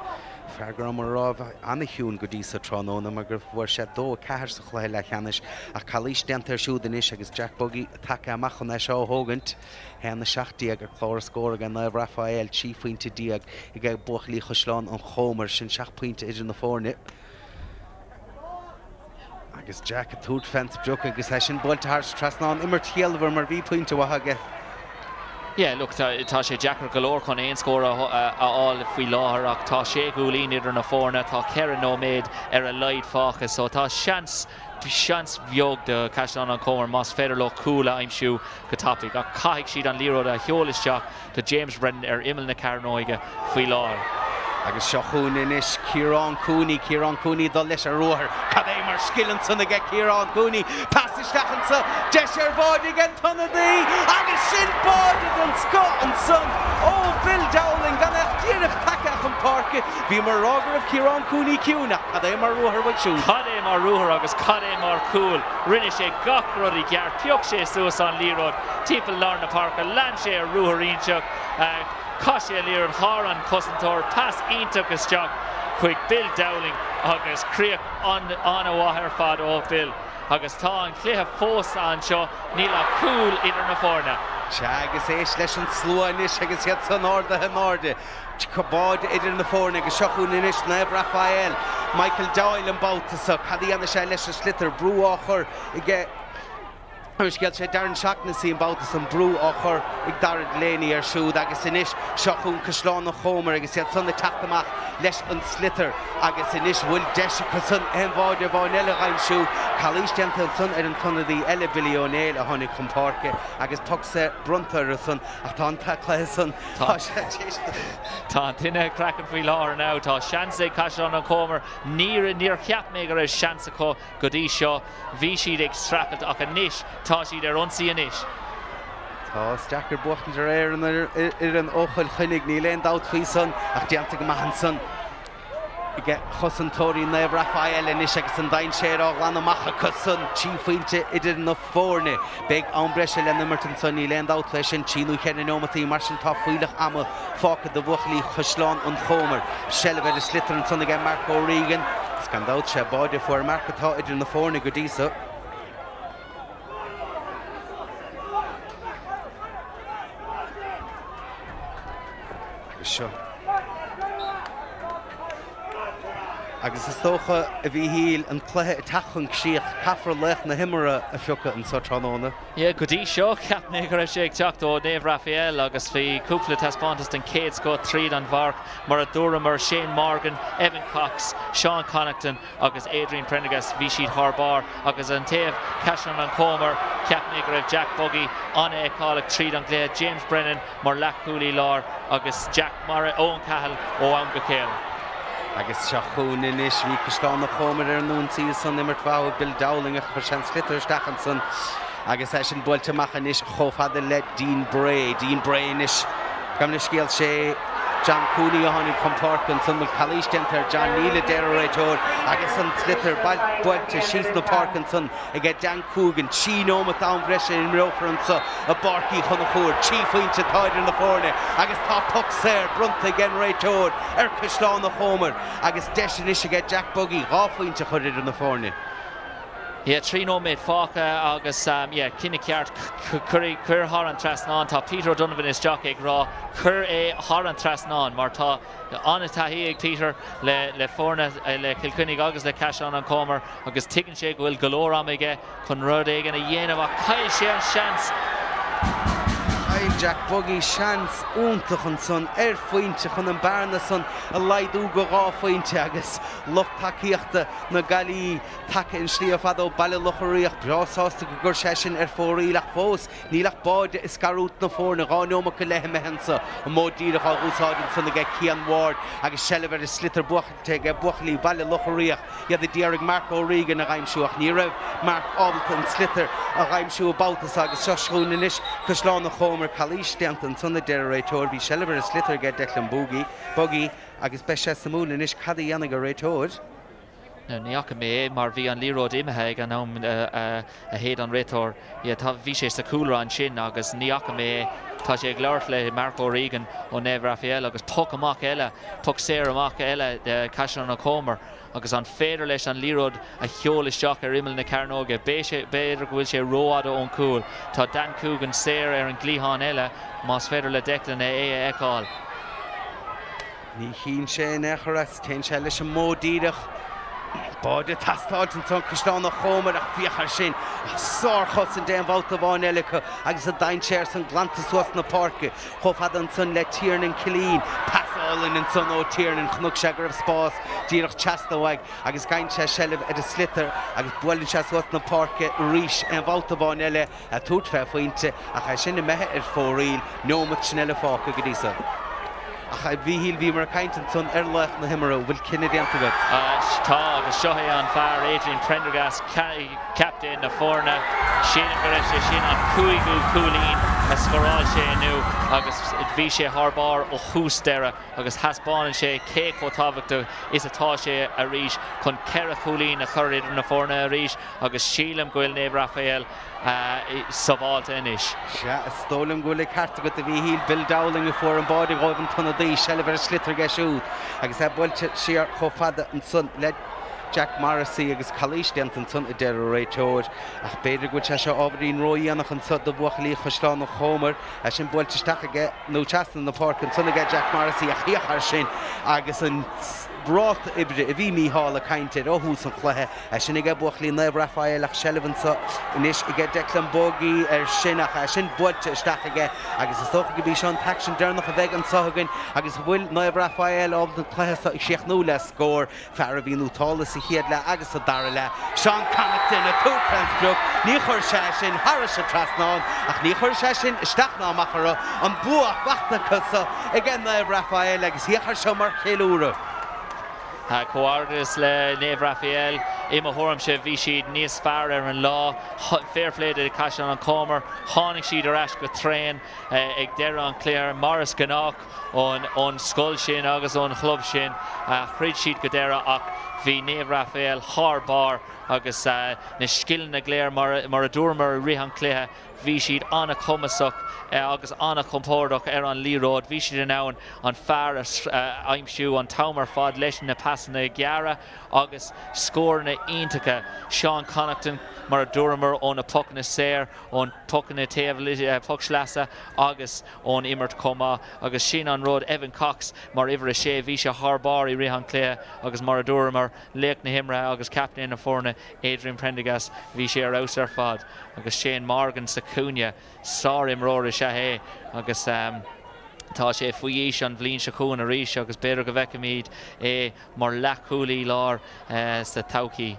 Fargram Rov, and the Hune Godisa Trono, and Magrif were shed though, Cahers Hla Hanish, a Kalish Denter shoe the nish against Jack Buggy, Taka Machoneshaw Hogant, and the Shachtiag, a Clora score again, Raphael, Chief into Diag, he got Bochli Hushlan on Homer, Shin Shach Point in the fornit. I guess Jack a toot fence joke agus heshin bolt harsh trasnan immer tielver mar v point to wahage. Yeah, look, tá sé Jackar galore con ein score all if we láthar ach tá sé gúlín idir na fórna tá Kieran O'Maid a leid fáchas so tá chance bheog de Cashnan an Comer mas Federlo coola aimsú go topic ach caiig siad an Leroad a heolalas teach to James Brennan Imel na Carnoige faoi láthar. Agus Shahun inis Kieran Cooney the letter roher Kadamar Skillinson get Kieran Cooney passage Stachansa Desher Vardig and Tonadi agus Shin Barded and Scott and Son oh Bill Dowling Ganach Dirich Takach and Park Be Roger of Kieran Cooney Kuna Kadamar roher with shoes Kadamar roher agus Kadamar cool Rinnishe Gok Ruddy Gar Piokshe Susan Leroad Tipel Larna Parker Lanshe roher Inchuk Kasia Lear Haran Cussentor pass Intuk is job quick Bill Dowling agus Creek on a wahar fad o Bill agus tá an cléthe fós an seo níla cool idir na fórna. Agus éis leis an slúanis agus head san orda an orda. Cabáid idir na fórna agus seachún inis na Raphael Michael Doyle an bautasach hadí anna sé leis a slitter brú áchar I get Ysgeld sé Darren Shaughnessy yn bawtas yn brw ochr I Darren Laney siwd agus inis Siachwn Cyslon o Chomer agus iad son y tactamach leis yn slither agus inis wyl desio cysyn enfod o fawn ele gael siw Calish Dental son yn ton o ddi ele bilion el a honig cwmporke agus togse brunter son a tan tacla son Tá tinne crack fwy lawr now tá chance Cashnan an Comer near cap megar is chance co godí seo bhí siad ag strapad ach a nish tá siad ionsaí inis. Tá Jackar buachtan ar an óchail chuinnig ní leon dát faoi son ach dianta go maihan son I get Chusson Tori na Raphael inis agus an dain séad á glan amach cusson tí faointe idir na fórne beg anbreise le Nimmerton son ní leon dát leis an tíú cheanna nómatí mar sin tá fuileach ama fáca do bhuachlí Chuslán an Chomer Shelbh is slitter an son again Marco Regan gan dát sé báide fuair marcatá idir na fórne go dísa. Sure. Agus is tócha a bhí híl an chluthe tachan síoch caafar lech na himara a fiúcha an Sotranóna. Yeah, godí seo cap mégar sé teacht ó Dave Raphael agus bhí cúpla taspátas den céad sco tríd an bharc mar a dúra mar Shane Morgan, Evan Cox, Sean Connaughton agus Adrian Prendergast bhí siad thar agus an taobh Cashnan an Comer cap mégar Jack Buggy anna ecálaigh tríd an gléad James Brennan mar lachúlí lár agus Jack Mara Owen Cahill ó Angacale. Agus Siachún inis bhí Cyslán na Chomer ar nún tíos son Nimmert Bhá Bill Dowling a chuir slitter Stachanson agus é sin builte amach inis chomhfada le Dean Bray inis gan na scéal sé John Cooney a tháinig Comporcan son bhfuil Calish Dental John Neal Deretor agus an slitter builte síos na Parkinson I get Dan Coogan Chino mit an bhreise in reference a barcí chun na chóir tí faointe táidir na fórne agus tá puck séir brunta gen Raytor Cyslán na Chomer agus deis inis a get Jack Buggy gá faointe chuidir na fórne. Yeah, Trino made Fáca agus cinna ceart cur Haran Trasnan tá Peter O'Donovan is jock ag rá cur Haran Trasnan mar tá anna taí ag Peter le fórna le Kilcunnig agus le Cashnan an Comer agus tigann sé go bhfuil galore am ige chun rud ag an a dhéanamh ach cail sé an chance. Jack Buggy chance úntachan son faointe chun an bearna son a laidú go rá faointe agus loch takeíochta na galí take in slí fadó baile locharíoch brasásta go gur sin fórílach fós nílach báide is garút na fórna gáneoma go lethe mehansa a módíach á úsáidin sanna ge Cian Ward agus sellver is slitter buchte ge buchlí baile locharíoch iad Derek Mark O'Regan a raimsúach ní raibh Mark Alton slitter a raimsú bautas agus sosrún inis cosláán na chomer chalísteantan sanna derétóir bhí sellver is slitter ge Declan Buggy agus be sé samúna inis cadí dhéanana go rétóir. Níach mé mar bhí an líród imethe ag an a héad an rétóir tá bhí sé sa cúla an sin agus níach mé tá sé ag leir le Mark O'Regan ó Neve Raphael agus tuc amach eile tuc séir amach eile de Cashel na Comer agus an féidir leis an líród a cheolaisteach ar imil na Carnóga béidir go bhfuil sé róada ón cúil tá Dan Coogan séir ar an glíán eile más féidir le Declan eáil. Ní hín sé necharas ten sé leis an módíireach Báide tastáiltin son Cosláán na Chomer ach fiachar sin sárchos an déan bhálta bháin eilecha agus a dain séir san glantasúas na parke chomh an son le Tiernan Killeen pasálinn an son ó Tiernan chnug sé go raibh spás díreach teastahaig agus gain sé sellh a slitter agus builinn sé suas na parke ríis an bhálta bháin eile a tút fé faointe a cha sinna methe ar fóríl nómat sin eile fáca go dísa. A bhíhíil bhí mar caiintan son ar lech na himara bhfuil cinenne déanta tá agus seohé an fear Adrian Prendergast captain na fórna sin go raibh sé sin an cúigú cúlín a scoráil sé nu agus bhí sé thbár ó chús deire agus haspáin sé cé ó tábhachta is atá sé a ríis chun ceire cúlín a chuir na fórna a ríis agus sílam gohfuil Neve Raphael saváilta inis. Stólam gohfuil carta go a bhíhíil Bill Dowling a fuór an báide gáibh an tuna dí sellver slitter geisiút agus builte siar chofada an son le Jack Morrissey agus chalísteant an son a deir réitóir ach beidir go se ábhrín roiíannach an sod do buchalí Cosláán na Chomer a sin builte staige nó teastan na park an sunna Jack Morrissey a chiachar sin agus an brát ibre a bhí míála caiinte ó hús an chluthe a sin ige buchlí Neve Raphael ach sellhansa inis ige Declan Buggy ar sinach a sin builte staige agus is socha go bhí seán taction dearnach a bheith an sohagan agus bhfuil Neve Raphael á an chluithe seachnú le scór fear a bhíonú tálas i chiad le agus a dara le Sean Connaughton a túfransbrug ní chuir sé sin Harris a trasnáin ach ní chuir sé sin isteachná amachara an buach bachta cosa ige Neve Raphael agus hiachar seo mar chéúra. Coardas le Neve Raphael imime thorm sé bhí siad níos fearr ar an lá fairplay de Cashel na Comer tháinig siad ar ais go tréin ag deire an cléir Maris Ganach ón scoil sin agus ón chlub sin chrid siad go deire ach bhí Neve Raphael thbár agus na skillan na gléir mar a dúrmar rihan cléthe bhí siad anna cumasach agus anna compórdach ar an líród bhí siad in ann an fear aimimsú an tamar fad leis na passanna geara agus scórna iontacha Sean Connaughton mar a dúrmar ón na puck na séir ón puck na taobh puck slasa agus ón immert comá agus sin an rud Evan Cox mar ihre sé bhí se thbár i rihan cléthe agus mar a dúrmar léach na himra agus captain na fórna Adrian Prendergast bhí sé ar aus ar fad agus Shane Morgan sa cúne sár imróir se hé agus tá sé faoíos an bhlín se cún a ríis agus beidir go bheice míad mar leachúlaí lár sa taucií.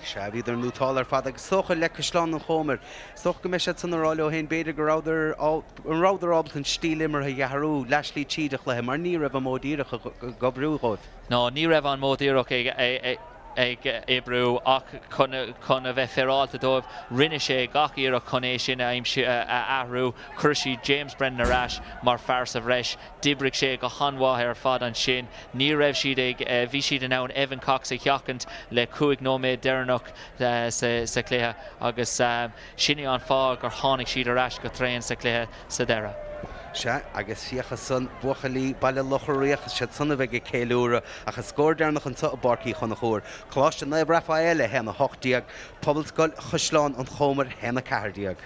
Se bhíidir nútáil ar fad agus socha le Cosláán na Chomer soch go me sé san ráile ó hen beidir go ráidir an ráidir ábal an stílimar a dhearú leislí tíideach le mar ní raibh an módíireach go brúáid. No, ní raibh an módíireach ag ibrú ach chun a bheith feráilta dóibh rinne sé gach iarach chun é sin ahrú chuirsí James Brennan arás mar fearr sa bhreis dibric sé go hanmhaith ar fad an sin ní raibh siad ag bhí siad in ann Evan Cox ag cheachant le 5 nóméid deireanach sa cléthe agus sinne an fág gur tháinig siad arás go tréin sa cléthe sa deire. Se agus fiachas san buchalí baile locharíoch sé sanna bheith céúra agus scór dearnach an sa barcaí chun na chóir. Chláiste Neve Raphael hena 8díag, poblscoil Cosláán an Chomer hena 4díag.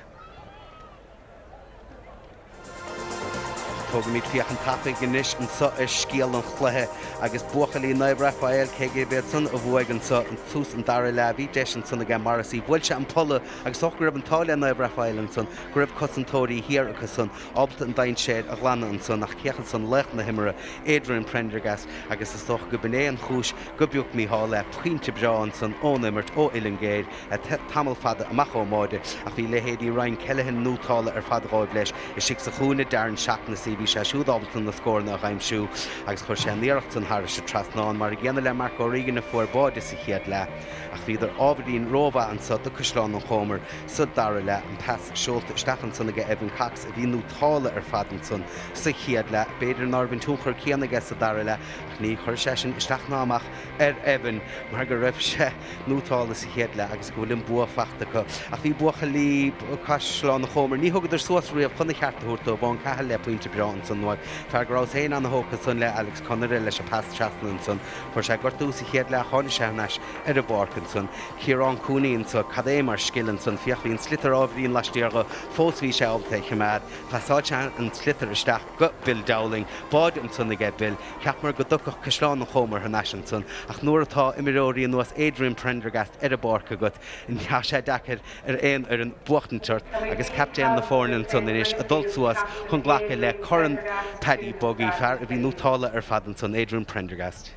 tóga míid fiochan tapaigh gnis an sa scéal an chluthe agus buchalí Naibh Raphael KGB san a bhuaigan sa an tús an dara le bhí deis an sanna gan marasí bhfuil an polla agus och gribh an táile Naibh Raphael an san gribh cosantóirí hir agus san ábalta an dain séad a ghlana an san nach ceachan san lech na himara Adrian Prendergast agus is doch go bné an chúis go beag Mícheál puinte breán san ónimmert ó Ilingéir a tamil fada amach ó máide a bhí lehéadí Ryan Kellehan nútála ar fadagáibh leis is sig sa chúna dearan seach na sí bhí sé siúdábalta na scóirna a chaimsú agus chuir sé níocht san Harris se trasnáin mar ggéanana le Mark O'Regan na fuairbáide sa chéad le ach bhíidir ábhíonn róbha an sa do Cosláán an Chomer sa dara le an pas seolta stachan san aige Evan Cox a bhí nútála ar fadan san sa chéad le beidir nárbhíonn túchar céanna sa dara le ach ní chuir sé sin isteachná amach ar Evan mar go raibh sé nútála sa chéad le agus go bhfuil bua fachtacha a bhí buchalí Cosláán an Chomer ní thugad ar suas riamh chuna cheartúirta bhain caitheal le puinte breán san nuaid fear go rás héin an hócha san le Alex Connery leis a pas trasnan san chuir sé gortú sa chéad le chána seanais ar a barcan san Ciarán Cúnaín sa cadé mar scillan san fiachhíonn slitar ábhríonn leistíarga fós bhí sé ábhta chimad pasáte an slitar isteach go Bill Dowling báid an san aige Bill ceapmar go ducha Cosláán an Chomer hanáisian san ach nuair atá imiróí an nuas Adrian Prendergast ar a barca gut in the sé dachar ar an buchtantart agus captain na fórnan san inis a dul suas chun ghlacha le Corran Paddy Buggy fear a bhí nútála ar fadan san Adrian Prendergast.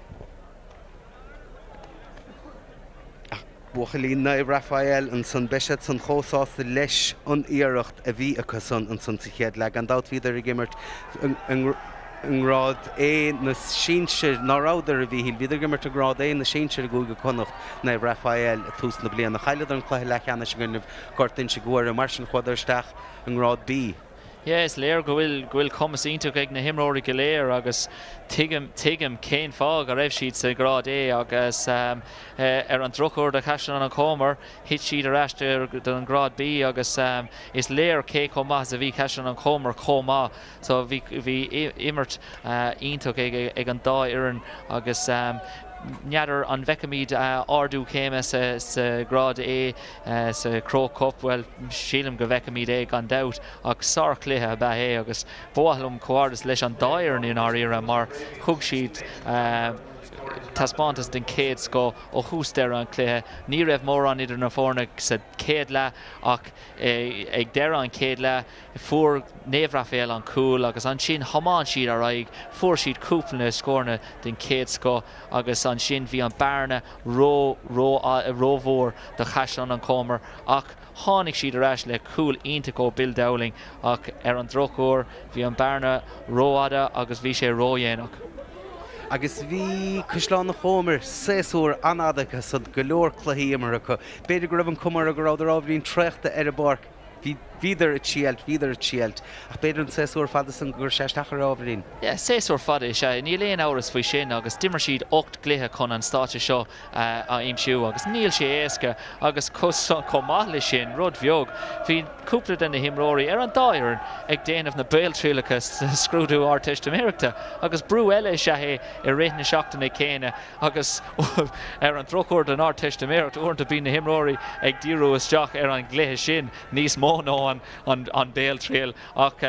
Buchalí Naibh Raphael an san beisiad san chósásta leis an iireacht a bhí acu san an san sa chéad le an dát víidir i gimmert an rád é na síse náráidir a bhí híl víidir gimmert a rád é na síse a gúga connacht Naibh Raphael a tús na bliana na chailead an chluithe le cheanna se gunneh gortain se gúir a mar sin chuidirteach an rád bí. Yes, léir go bhfuil cumas iontu ag na himróirí go léir agus tuigim céin fág a raibh siad sa grád é agus ar an drochúir a caiisian an Chomer hit siad ar eiste an grád bí agus is léir cé comá a bhí caiisian an Chomer comá so bhí immert iontu ag an dá iarn agus neadar an bhecamíd ardú céime sa grád é sa Crow Cup well sílim go bhecamíd é gan dat ach sár cluthe ba é agus bóthlumm cuardas leis an dairn in áíire mar thug siad taspátas den céad sco ó chústéir an cluthe ní raibh mór an idir na fórna sa céad le ach ag deire an céad le fuair Naibh Raphael an cúil agus an sin hamáin siad ar aig fuair siad cúplanna scórna den céad sco agus an sin bhí an bearna rómhór de Caiisián an Chomer ach tháinig siad ar eis le cúil ionta ó Bill Dowling ach ar an drochúir bhí an bearna róada agus bhí sé ródhéanach. Agus bhí Cosláán an Chomer séúr anadacha san go leor chluí mar acu beidir go raibh an cumar a go ráidir ábhríonn tréachta ar a barc víidir a tíalt ach beidir an séúr fada san gur séisteach ar ábhríonn. Séúr fada is sé ní léon áras faoi sin agus dimar siad 8 gluthe chun an státe seo a imsiú agus níl sé éasca agus comála sin rud bheog hí cúpla den na himróirí ar an dairn ag déanamh na béaltrílachas scrúdú áirteiste Americta agus brú eile sé i réit na seachtainna céine agus ar an trochúir den áirteiste Americta uairnta bí na himróirí ag díú isteach ar an gluthe sin níos mó ná an béaltríal ach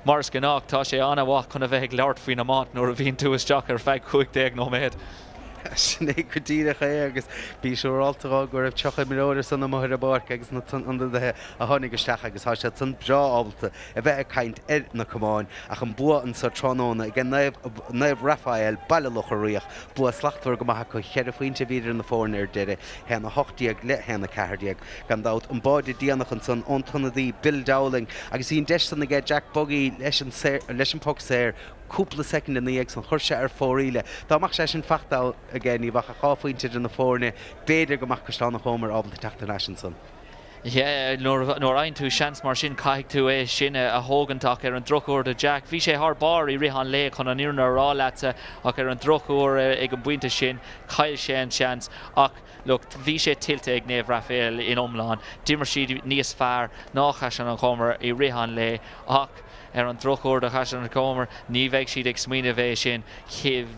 mars gannách tá sé anna bhaith chuna bheith ag leart faoin na mát nuair a bhíonn tú isteach ar feadh 15 nóiméad. Sinné go dtíirecha é agus bí seúráltará gur raibh techa millióir san amthir a barc agus a tháinig isteach agus tá sé san breábalta a bheith a caint ar na cumáin ach an bua an sa tróna ag Naibh Raphael bailalocha riach bu a slachtúir go maitha chu chead a faointe víidir na fórna ar deire hena 8 le hena 4 gan dát an báide díanach an san óntannaí Bill Dowling agus íon deistan ige Jack Buggy leis an poc séir cúpla second in the eggs an chuirse ar fóríle. Tá amach sé sin fachtá a gcéin í bhacha cháfuinte in na fórne beidir go mach Cosláán an Chomer ábalta teachta leis san. Nóir aon tú seans mar sin caiigh tú é sinne a thógantach ar an drochúir de Jack. Bhí sé th bar i rihan le chun an iarna ráláte ach ar an drochúir ag an buinte sin cail sé an seans ach look, bhí sé tiltte ag Naibh Raphael in omláin. Dimar siad níos fearr ná Caiisián an Chomer i rihan le ach ar an drochúir de Caiisián an Chomer ní bheidh siad ag smaoine bheith sin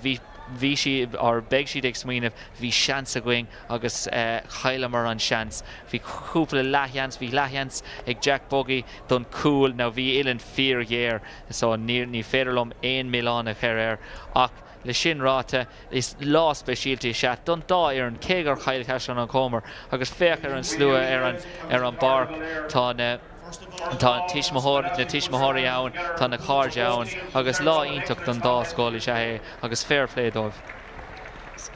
bhí Vichy or Begshi Dixmina, Vi chance going, August Heilemer on chance. Vi couple Lahians, Vi Lahians, Eg Jack Buggy, done cool, now Vi Illen fear year, so near ni Federlum 1 Milan a Herrer. Ach, Le Shin Rata is lost specialty shot, done da Aaron Keger Heil Cashan on Comer, August Faker and Slua Aaron Bark, Ton. Tá Tish Mahori awn, tá na Carj awn, agus lá ionach don dá scóla sé agus fair play dóibh.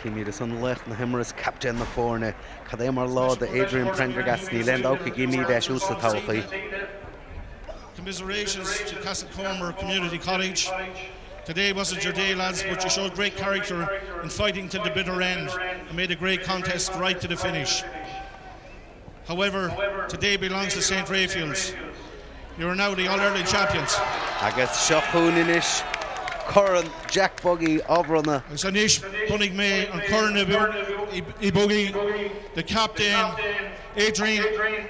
Cimí is an lech na himras captain na fórne, cad é mar lá de Adrian Prendergast ní lend áca gimí leis ús sa táchaí. Commiserations to Castlecomer Community College. Today wasn't your day, lads, but you showed great character in fighting to the bitter end and made a great contest right to the finish. However, today belongs to St. Raphael's. You are now the All-Ireland champions. Agus Shochúninish, Curran, Jack Buggy, Obrana. Sanish, Bunnig May, and Curran Buggy, the captain, Adrian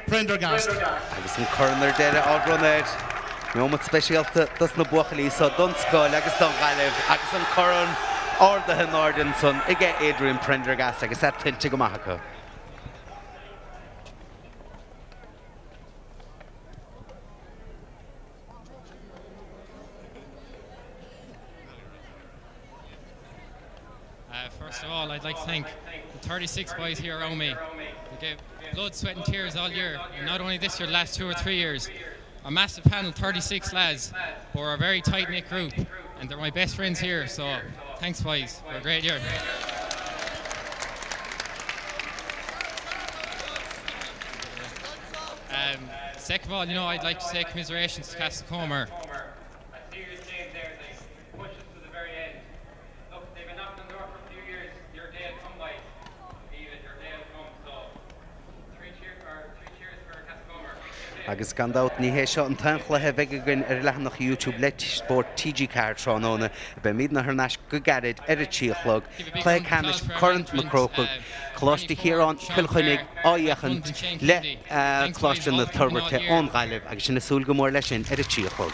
Prendergast. Agus an Curran are dead at Obrana. No much specialty does na buachlí, so don't skull, agus don't galiv, agus an Curran, or the Northern son, ige Adrian Prendergast, agus that tiltig mahaka. First of all, I'd like to thank the 36 boys here around me. They gave blood, sweat and tears all year, and not only this year, the last 2 or 3 years. A massive panel, 36 lads, who are a very tight-knit group, and they're my best friends here, so thanks boys for a great year. Second of all, I'd like to say commiserations to Castlecomer. Agus gandáut ní hé seo an tanchlathe bheitgainn leathnach YouTube Let Sport TG Card trónóna be míad na harnáis go garid a tíochlog Clay Canish Current Macrocog Closti Hiron Kilchunig áiachant le closti na turbarte ón gaiileh agus sin na súl go mór leis sin a tíochlog.